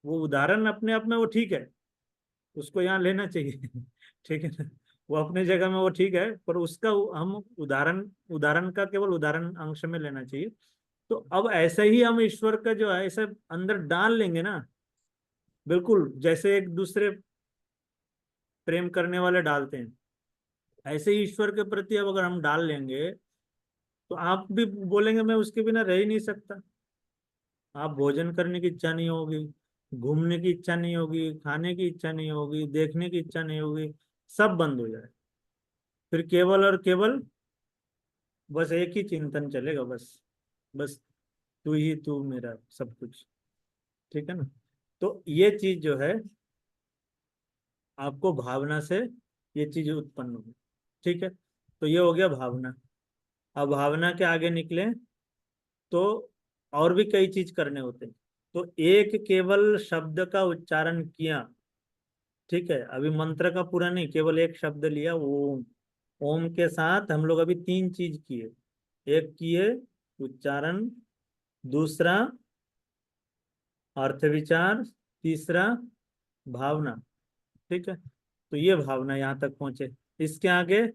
B: वो उदाहरण अपने आप में वो ठीक है, उसको यहाँ लेना चाहिए ठीक है ना, वो अपने जगह में वो ठीक है, पर उसका हम उदाहरण उदाहरण का केवल उदाहरण अंश में लेना चाहिए। तो अब ऐसे ही हम ईश्वर का जो है ऐसे अंदर डाल लेंगे ना, बिल्कुल जैसे एक दूसरे प्रेम करने वाले डालते हैं, ऐसे ही ईश्वर के प्रति अब अगर हम डाल लेंगे, तो आप भी बोलेंगे मैं उसके बिना रह ही नहीं सकता। आप भोजन करने की इच्छा नहीं होगी, घूमने की इच्छा नहीं होगी, खाने की इच्छा नहीं होगी, देखने की इच्छा नहीं होगी, सब बंद हो जाए। फिर केवल और केवल बस एक ही चिंतन चलेगा, बस बस तू ही तू मेरा सब कुछ, ठीक है ना। तो ये चीज जो है आपको भावना से ये चीज उत्पन्न होगी, ठीक है। तो ये हो गया भावना। अब भावना के आगे निकले तो और भी कई चीज करने होते हैं। तो एक केवल शब्द का उच्चारण किया, ठीक है, अभी मंत्र का पूरा नहीं, केवल एक शब्द लिया ओम। ओम के साथ हम लोग अभी तीन चीज किए। एक किए उच्चारण, दूसरा अर्थ विचार, तीसरा भावना, ठीक है। तो ये भावना यहाँ तक पहुंचे। इसके आगे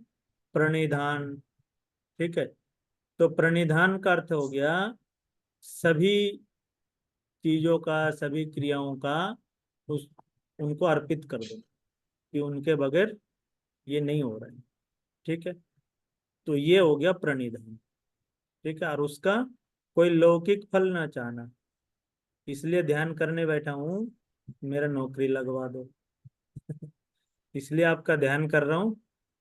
B: प्रणिधान, ठीक है। तो प्रणिधान का अर्थ हो गया सभी चीजों का, सभी क्रियाओं का उस उनको अर्पित कर दो, कि उनके बगैर ये नहीं हो रहा है, ठीक है। तो ये हो गया प्रणिधान, ठीक है। और उसका कोई लौकिक फल ना चाहना, इसलिए ध्यान करने बैठा हूँ, मेरा नौकरी लगवा दो इसलिए आपका ध्यान कर रहा हूँ,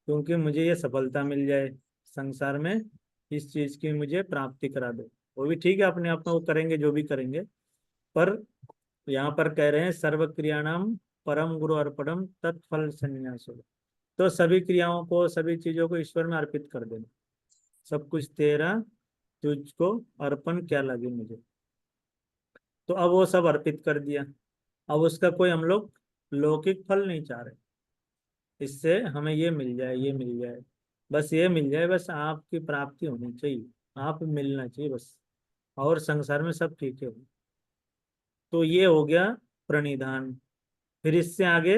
B: क्योंकि मुझे ये सफलता मिल जाए संसार में, इस चीज की मुझे प्राप्ति करा दो। वो भी ठीक है, अपने आप में वो करेंगे जो भी करेंगे, पर यहाँ पर कह रहे हैं सर्व क्रियाणाम परम गुरु अर्पणम तत्फल संन्यासो। तो सभी क्रियाओं को, सभी चीजों को ईश्वर में अर्पित कर देना, सब कुछ तेरा, तुझको अर्पण क्या लगे मुझे। तो अब वो सब अर्पित कर दिया। अब उसका कोई हम लोग लौकिक फल नहीं चाह रहे, इससे हमें ये मिल जाए, ये मिल जाए, बस ये मिल जाए, बस आपकी प्राप्ति होनी चाहिए, आप मिलना चाहिए बस, और संसार में सब ठीक है। तो ये हो गया प्रणिधान। फिर इससे आगे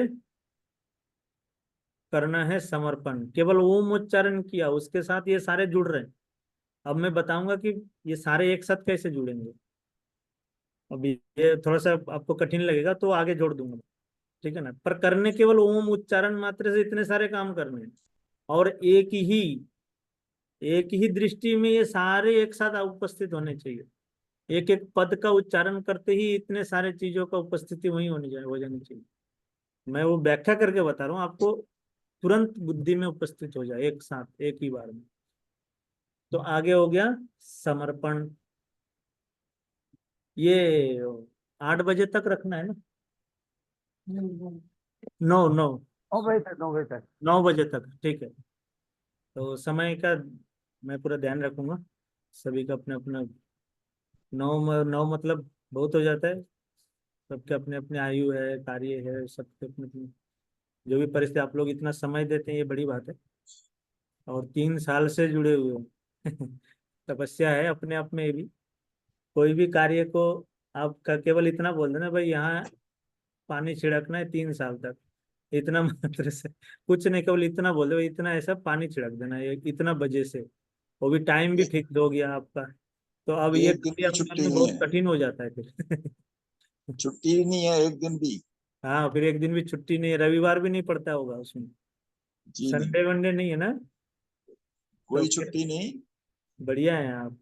B: करना है समर्पण। केवल ओम उच्चारण किया, उसके साथ ये सारे जुड़ रहे हैं। अब मैं बताऊंगा कि ये सारे एक साथ कैसे जुड़ेंगे। अभी ये थोड़ा सा आपको कठिन लगेगा तो आगे जोड़ दूंगा, ठीक है ना। पर करने केवल ओम उच्चारण मात्र से इतने सारे काम करने हैं, और एक ही दृष्टि में ये सारे एक साथ उपस्थित होने चाहिए। एक एक पद का उच्चारण करते ही इतने सारे चीजों का उपस्थिति वही हो जानी चाहिए। मैं वो व्याख्या करके बता रहा हूँ आपको, तुरंत बुद्धि में उपस्थित हो जाए एक साथ, एक ही बार में। तो आगे हो गया समर्पण। ये 8 बजे तक रखना है ना, 9
A: 9 बजे तक, 9 बजे तक।
B: 9 बजे तक, ठीक है। तो समय का मैं पूरा ध्यान रखूंगा, सभी का अपना अपना। 9 मतलब बहुत हो जाता है, सबके अपने अपने आयु है, कार्य है, सबके अपने अपने जो भी परिस्थिति। आप लोग इतना समय देते हैं, ये बड़ी बात है, और 3 साल से जुड़े हुए हैं तपस्या है अपने आप में ये भी। कोई भी कार्य को आप केवल इतना बोल देना भाई यहाँ पानी छिड़कना है 3 साल तक, इतना मात्र से कुछ नहीं, केवल इतना बोल दो, इतना ऐसा पानी छिड़क देना, ये इतना बजे से, वो भी टाइम भी
D: एक,
B: फिक्स हो गया आपका। तो अब ये
D: एक दिन
B: कार्य
D: भी
B: अपने आप
D: छुट्टी
B: में
D: नहीं
B: बहुत
D: है,
B: कठिन हो जाता है फिर।
D: छुट्टी ही नहीं है एक दिन भी।
B: हाँ, फिर एक दिन भी छुट्टी नहीं है, रविवार भी नहीं पड़ता होगा उसमें,
D: जी नहीं,
B: संडे वनडे नहीं है ना। तो
D: कोई
B: फिर
D: छुट्टी नहीं।
B: बढ़िया है, आप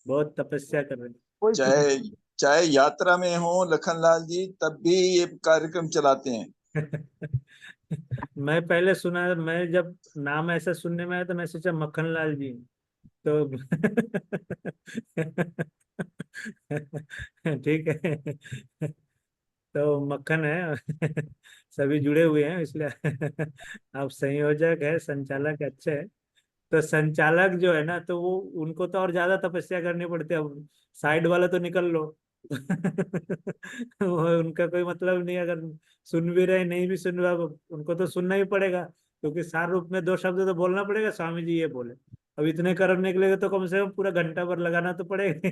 B: बहुत तपस्या कर रहे
A: कोई छुट्टी
D: चाहे चाहे यात्रा में हो लखनलाल जी, तब भी ये कार्यक्रम चलाते हैं।
B: हैं। मैं पहले सुना, मैं जब नाम ऐसा सुनने में आया तो मैं सोचा मक्खन लाल जी, तो ठीक है, तो मक्खन है। सभी जुड़े हुए हैं इसलिए। आप संयोजक है, संचालक अच्छे है। तो संचालक जो है ना, तो वो उनको तो और ज्यादा तपस्या करनी पड़ती है, अब साइड वाला तो निकल लो। वो उनका कोई मतलब नहीं, अगर सुन भी रहे नहीं भी सुन रहे, अब उनको तो सुनना ही पड़ेगा, क्योंकि सार रूप में 2 शब्द तो बोलना पड़ेगा, स्वामी जी ये बोले। अब इतने कर्म निकलेगा तो कम से कम पूरा घंटा भर लगाना तो पड़ेगा।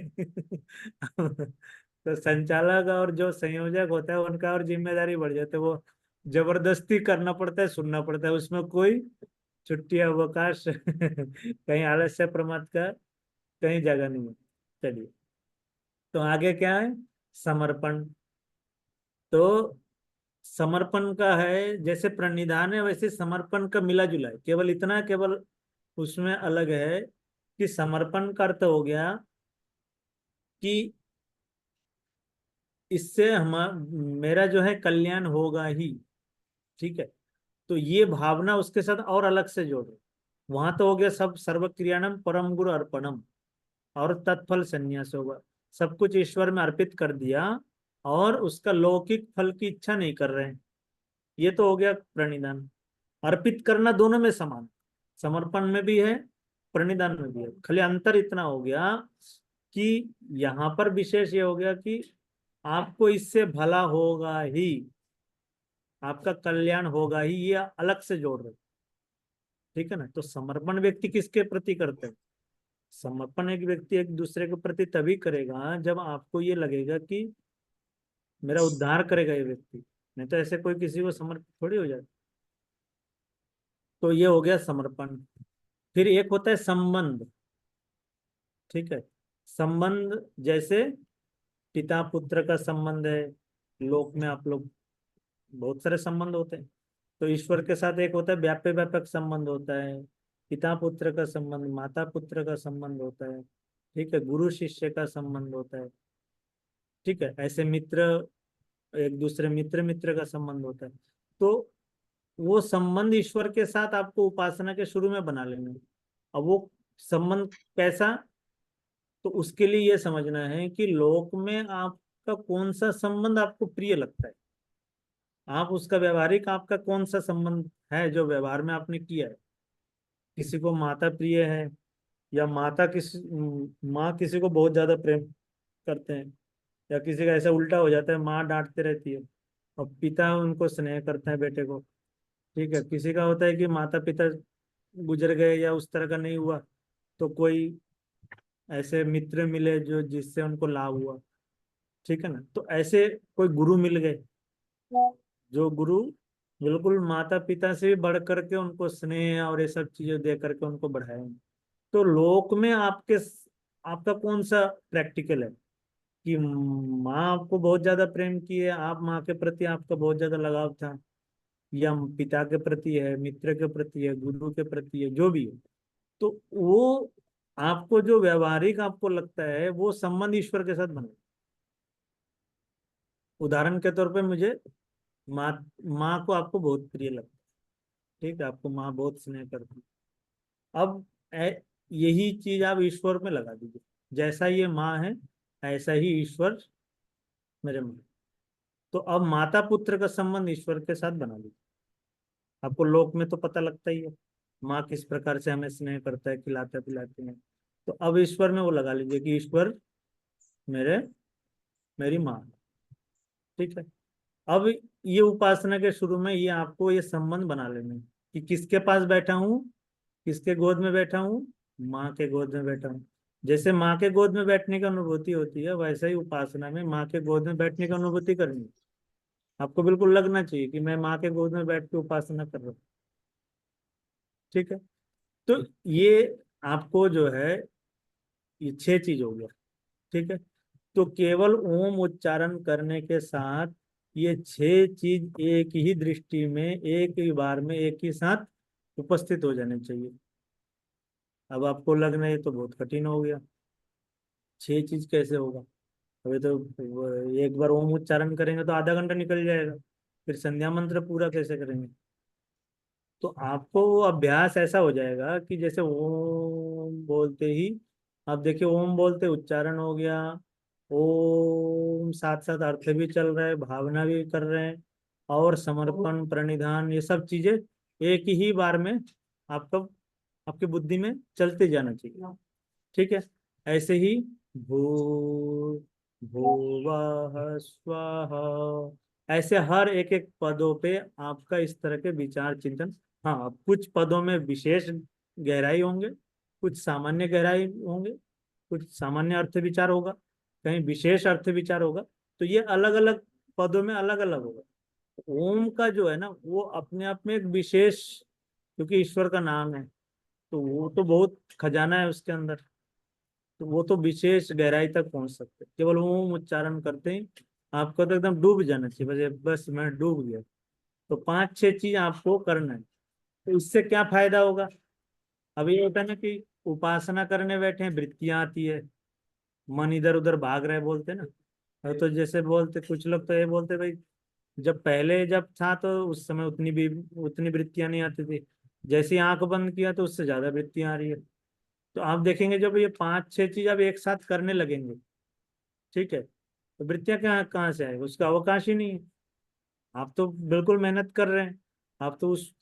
B: तो संचालक और जो संयोजक होता है उनका और जिम्मेदारी बढ़ जाती है, वो जबरदस्ती करना पड़ता है, सुनना पड़ता है, उसमें कोई छुट्टी अवकाश कहीं आलस्य प्रमाद का कहीं जगह नहीं है। चलिए, तो आगे क्या है, समर्पण। तो समर्पण का है, जैसे प्रणिधान है वैसे समर्पण का मिला जुला है, केवल इतना, केवल उसमें अलग है कि समर्पण का अर्थ हो गया कि इससे हम, मेरा जो है कल्याण होगा ही, ठीक है। तो ये भावना उसके साथ और अलग से जोड़ो। वहां तो हो गया सब सर्व क्रियाणम परम गुरु अर्पणम, और तत्फल संन्यास होगा, सब कुछ ईश्वर में अर्पित कर दिया, और उसका लौकिक फल की इच्छा नहीं कर रहे हैं। ये तो हो गया प्रणिधान। अर्पित करना दोनों में समान, समर्पण में भी है, प्रणिधान में भी है, खाली अंतर इतना हो गया कि यहाँ पर विशेष ये हो गया कि आपको इससे भला होगा ही, आपका कल्याण होगा ही, ये अलग से जोड़ रहे, ठीक है ना। तो समर्पण व्यक्ति किसके प्रति करते हैं, समर्पण एक व्यक्ति एक दूसरे के प्रति तभी करेगा जब आपको ये लगेगा कि मेरा उद्धार करेगा ये व्यक्ति, नहीं तो ऐसे कोई किसी को समर्पित थोड़ी हो जाता। तो ये हो गया समर्पण। फिर एक होता है संबंध, ठीक है। संबंध जैसे पिता पुत्र का संबंध है, लोक में आप लोग बहुत सारे संबंध होते हैं। तो ईश्वर के साथ एक होता है व्याप्य व्यापक संबंध होता है, पिता पुत्र का संबंध, माता पुत्र का संबंध होता है, ठीक है, गुरु शिष्य का संबंध होता है, ठीक है, ऐसे मित्र, एक दूसरे मित्र मित्र का संबंध होता है। तो वो संबंध ईश्वर के साथ आपको उपासना के शुरू में बना लेना है। अब वो संबंध कैसा, तो उसके लिए ये समझना है कि लोक में आपका कौन सा संबंध आपको प्रिय लगता है, आप उसका व्यवहारिक आपका कौन सा संबंध है जो व्यवहार में आपने किया है। किसी को माता प्रिय है, या माँ किसी को बहुत ज्यादा प्रेम करते हैं, या किसी का ऐसा उल्टा हो जाता है, माँ डांटते रहती है और पिता उनको स्नेह करते हैं बेटे को, ठीक है। किसी का होता है कि माता पिता गुजर गए या उस तरह का नहीं हुआ, तो कोई ऐसे मित्र मिले जो जिससे उनको लाभ हुआ, ठीक है ना। तो ऐसे कोई गुरु मिल गए, जो गुरु बिल्कुल माता पिता से भी बढ़ करके उनको स्नेह और ये सब चीजें दे करके उनको बढ़ाए। तो लोक में आपका कौन सा प्रैक्टिकल है, कि माँ आपको बहुत ज्यादा प्रेम की है, आप माँ के प्रति आपका बहुत ज्यादा लगाव था, या पिता के प्रति है, मित्र के प्रति है, गुरु के प्रति है, जो भी है। तो वो आपको जो व्यवहारिक आपको लगता है वो संबंध ईश्वर के साथ बने। उदाहरण के तौर पे मुझे माँ माँ को आपको बहुत प्रिय लगता है, ठीक है, आपको माँ बहुत स्नेह करती है। अब यही चीज आप ईश्वर में लगा दीजिए, जैसा ये माँ है ऐसा ही ईश्वर मेरे में। तो अब माता पुत्र का संबंध ईश्वर के साथ बना लीजिए। आपको लोक में तो पता लगता ही है माँ किस प्रकार से हमें स्नेह करता है, खिलाता पिलाते हैं। तो अब ईश्वर में वो लगा लीजिए कि ईश्वर मेरे मेरी माँ है, ठीक है। अब ये उपासना के शुरू में ये आपको ये संबंध बना लेना है कि किसके पास बैठा हूँ, किसके गोद में बैठा हूँ, माँ के गोद में बैठा हूँ। जैसे माँ के गोद में बैठने की अनुभूति होती है, वैसे ही उपासना में माँ के गोद में बैठने की अनुभूति करनी है। आपको बिल्कुल लगना चाहिए कि मैं माँ के गोद में बैठ के उपासना कर रहा हूँ। ठीक है, तो ये आपको जो है ये 6 चीज हो गया। ठीक है, तो केवल ओम उच्चारण करने के साथ ये 6 चीज एक ही दृष्टि में, एक ही बार में, एक ही साथ उपस्थित हो जाने चाहिए। अब आपको लगना ये तो बहुत कठिन हो गया, 6 चीज कैसे होगा? अभी तो एक बार ओम उच्चारण करेंगे तो आधा घंटा निकल जाएगा, फिर संध्या मंत्र पूरा कैसे करेंगे? तो आपको वो अभ्यास ऐसा हो जाएगा कि जैसे ओम बोलते ही, आप देखिए ओम बोलते उच्चारण हो गया, ओम साथ साथ अर्थ भी चल रहा है, भावना भी कर रहे हैं, और समर्पण प्रणिधान ये सब चीजें एक ही बार में आपका आपकी बुद्धि में चलते जाना चाहिए। ठीक है, ऐसे ही भू भुवः स्वाहा, ऐसे हर एक एक पदों पे आपका इस तरह के विचार चिंतन। हाँ, कुछ पदों में विशेष गहराई होंगे, कुछ सामान्य गहराई होंगे, कुछ सामान्य अर्थ विचार होगा, कहीं विशेष अर्थ विचार होगा। तो ये अलग अलग पदों में अलग अलग होगा। ओम का जो है ना वो अपने आप में एक विशेष, क्योंकि ईश्वर का नाम है तो वो तो बहुत खजाना है उसके अंदर, तो वो तो विशेष गहराई तक पहुंच सकते हैं। केवल ओम उच्चारण करते ही आपको तो एकदम डूब जाना चाहिए, बस बस मैं डूब गया। तो 5-6 चीज आपको करना है। तो इससे क्या फायदा होगा? अभी ये होता है ना कि उपासना करने बैठे हैं, वृत्तियां आती है, मन इधर उधर भाग रहे बोलते ना। और तो जैसे बोलते कुछ लोग तो ये बोलते भाई, जब पहले जब था तो उस समय उतनी वृत्तियां नहीं आती थी, जैसे ही आंख बंद किया तो उससे ज्यादा वृत्तियां आ रही है। तो आप देखेंगे जब ये 5-6 चीज आप एक साथ करने लगेंगे, ठीक है, तो वृत्तियां कहाँ कहाँ से आएगी? उसका अवकाश ही नहीं है। आप तो बिल्कुल मेहनत कर रहे हैं, आप तो उस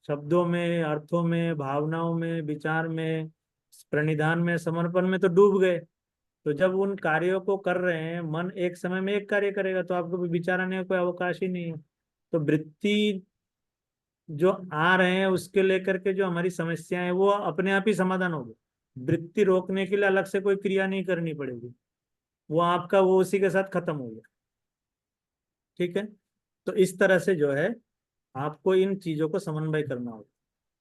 B: शब्दों में, अर्थों में, भावनाओं में, विचार में, प्रणिधान में, समर्पण में तो डूब गए। तो जब उन कार्यों को कर रहे हैं, मन एक समय में एक कार्य करेगा तो आपको भी विचार आने का कोई अवकाश ही नहीं है। तो वृत्ति जो आ रहे हैं उसके लेकर के जो हमारी समस्याएं हैं वो अपने आप ही समाधान होगी। वृत्ति रोकने के लिए अलग से कोई क्रिया नहीं करनी पड़ेगी, वो आपका वो उसी के साथ खत्म हो गया। ठीक है, तो इस तरह से जो है आपको इन चीजों को समन्वय करना होगा।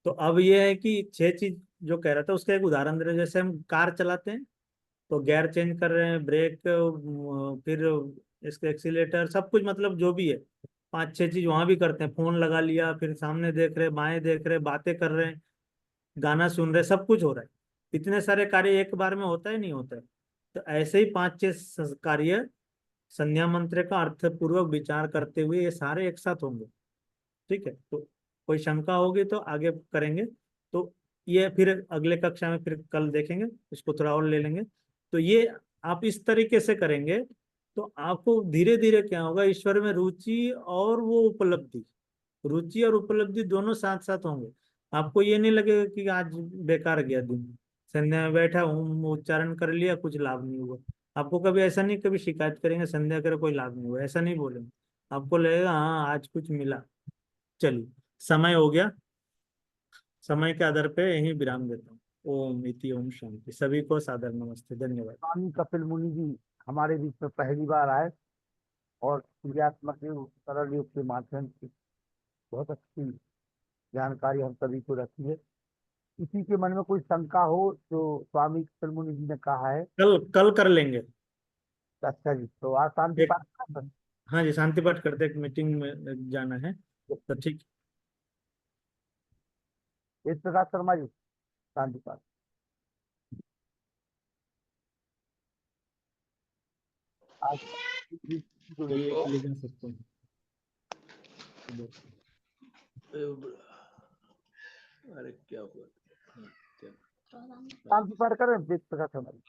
B: तो अब ये है कि 6 चीज जो कह रहा था उसका एक उदाहरण दे रहे हैं। जैसे हम कार चलाते हैं तो गियर चेंज कर रहे हैं, ब्रेक, फिर इसके एक्सीलेटर, सब कुछ, मतलब जो भी है 5-6 चीज वहां भी करते हैं। फोन लगा लिया, फिर सामने देख रहे, बाएं देख रहे, बातें कर रहे हैं, गाना सुन रहे, सब कुछ हो रहा है। इतने सारे कार्य एक बार में होता है नहीं होता है। तो ऐसे ही 5-6 कार्य संध्या मंत्र का अर्थ पूर्वक विचार करते हुए ये सारे एक साथ होंगे। ठीक है, तो कोई शंका होगी तो आगे करेंगे। तो ये फिर अगले कक्षा में फिर कल देखेंगे, इसको थोड़ा और ले लेंगे। तो ये आप इस तरीके से करेंगे तो आपको धीरे धीरे क्या होगा, ईश्वर में रुचि और वो उपलब्धि, रुचि और उपलब्धि दोनों साथ साथ होंगे। आपको ये नहीं लगेगा कि आज बेकार गया दिन, संध्या में बैठा हूँ, उच्चारण कर लिया, कुछ लाभ नहीं हुआ। आपको कभी ऐसा नहीं, कभी शिकायत करेंगे संध्या करे कोई लाभ नहीं हुआ, ऐसा नहीं बोलेंगे। आपको लगेगा हाँ आज कुछ मिला। चलिए, समय हो गया, समय के आधार पे यही विराम देता हूँ। ओम इति ओम शांति। सभी को सादर नमस्ते, धन्यवाद।
A: स्वामी कपिल मुनि जी हमारे बीच में पहली बार आए और क्रियात्मक योग, सरल योग के माध्यम से बहुत अच्छी जानकारी हम सभी को रखी है। किसी के मन में कोई शंका हो तो स्वामी कपिल मुनि जी ने कहा है।
B: कल कल कर लेंगे।
A: अच्छा जी, तो आज शांति
B: एक,
A: पाठ कर सकते
B: हाँ जी, शांति पाठ करते, एक मीटिंग में जाना है तो ठीक।
A: हैं। इस प्रकार शर्मा जी, शांति पाठ आज जो
B: ये
A: लेकर
B: ले जा सकते हैं।
C: अरे क्या हुआ?
A: शांति पाठ करें। इस प्रकार शर्मा जी,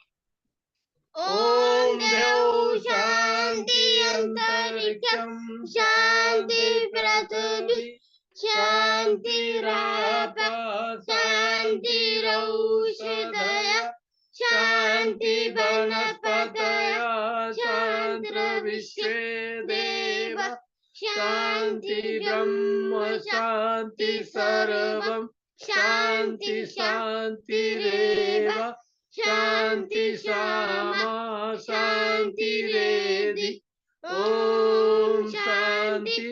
E: ओम देव शांति अंतरिक्षम शांति पृथ्वी शांति शांति औषधय शांति वनस्पतय शांति विश्वे देव शांति ब्रह्म शांति सर्वं शांति शांतिरेव शांति शामा शांति रेधि ओम शांति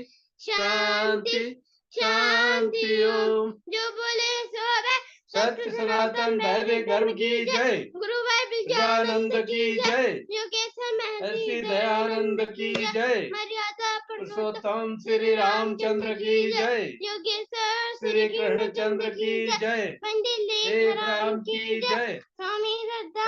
E: शांति शांति ओम। जो बोले सो है
C: सत्य सनातन वैदिक धर्म की जय।
E: गुरु भाई
C: विज्ञानंद की जय।
E: योगेश्वर महर्षि
C: ऐसी दयानंद की जय।
E: मर्यादा
C: पुरुषोत्तम श्री रामचंद्र की जय।
E: योगेश्वर
C: श्री कृष्णचंद्र की जय।
E: पंडित
C: देव राम की जय।
E: स्वामी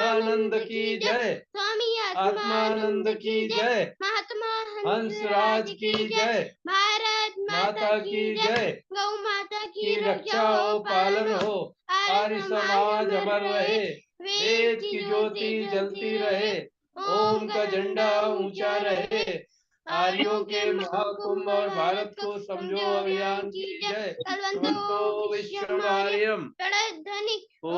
C: आनंद की जय।
E: स्वामी
C: आत्मानंद की जय।
E: महात्मा
C: हंसराज की जय।
E: भारत
C: माता की जय।
E: गौ माता
C: की रक्षा हो पालन हो। आर्य समाज अमर रहे। वेद की ज्योति जलती रहे। ओम का झंडा ऊंचा रहे। आर्यों के महाकुंभ और भारत को समझो अभियान की जय। भगवतो विश्वमार्यम।
E: ध्वनि
C: ओम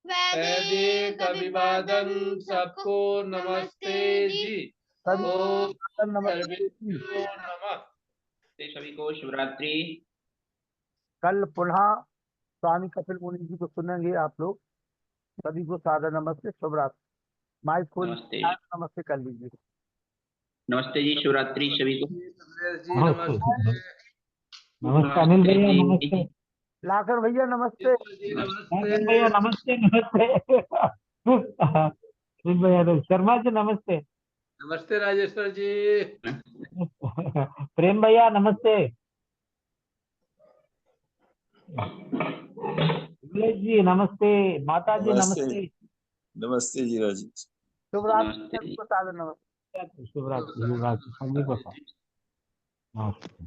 C: वैदिक अभिवादन सबको नमस्ते जी।
A: सभी
C: ओम
A: नमस्ते जी।
C: सर्वेभ्यो नमः।
F: सभी को शिवरात्रि।
A: कल पुनः स्वामी कपिल मुनि जी को सुनेंगे आप लोग। सभी को सादर नमस्ते, शुभ रात्रि। माइक खोल
F: नमस्ते।
A: नमस्ते कर लीजिए।
F: नमस्ते जी, शिवरात्रि सभी को।
C: जी नमस्ते।
G: नमस्ते अनिल भैया, नमस्ते
A: लाकर भैया नमस्ते।
C: जी
G: अनिल भैया,
C: नमस्ते।
G: नमस्ते अनिल भैया, शर्मा जी नमस्ते।
C: नमस्ते राजेश्वर जी।
G: प्रेम भैया नमस्ते। जी नमस्ते। माता जी नमस्ते।
D: नमस्ते जी राजी।
A: शुभ रात्रि,
F: नमस्ते जी।
A: सबको सादर नमस्ते।
G: शिवरात्रि, शिवरात्रि सभी को नमस्ते।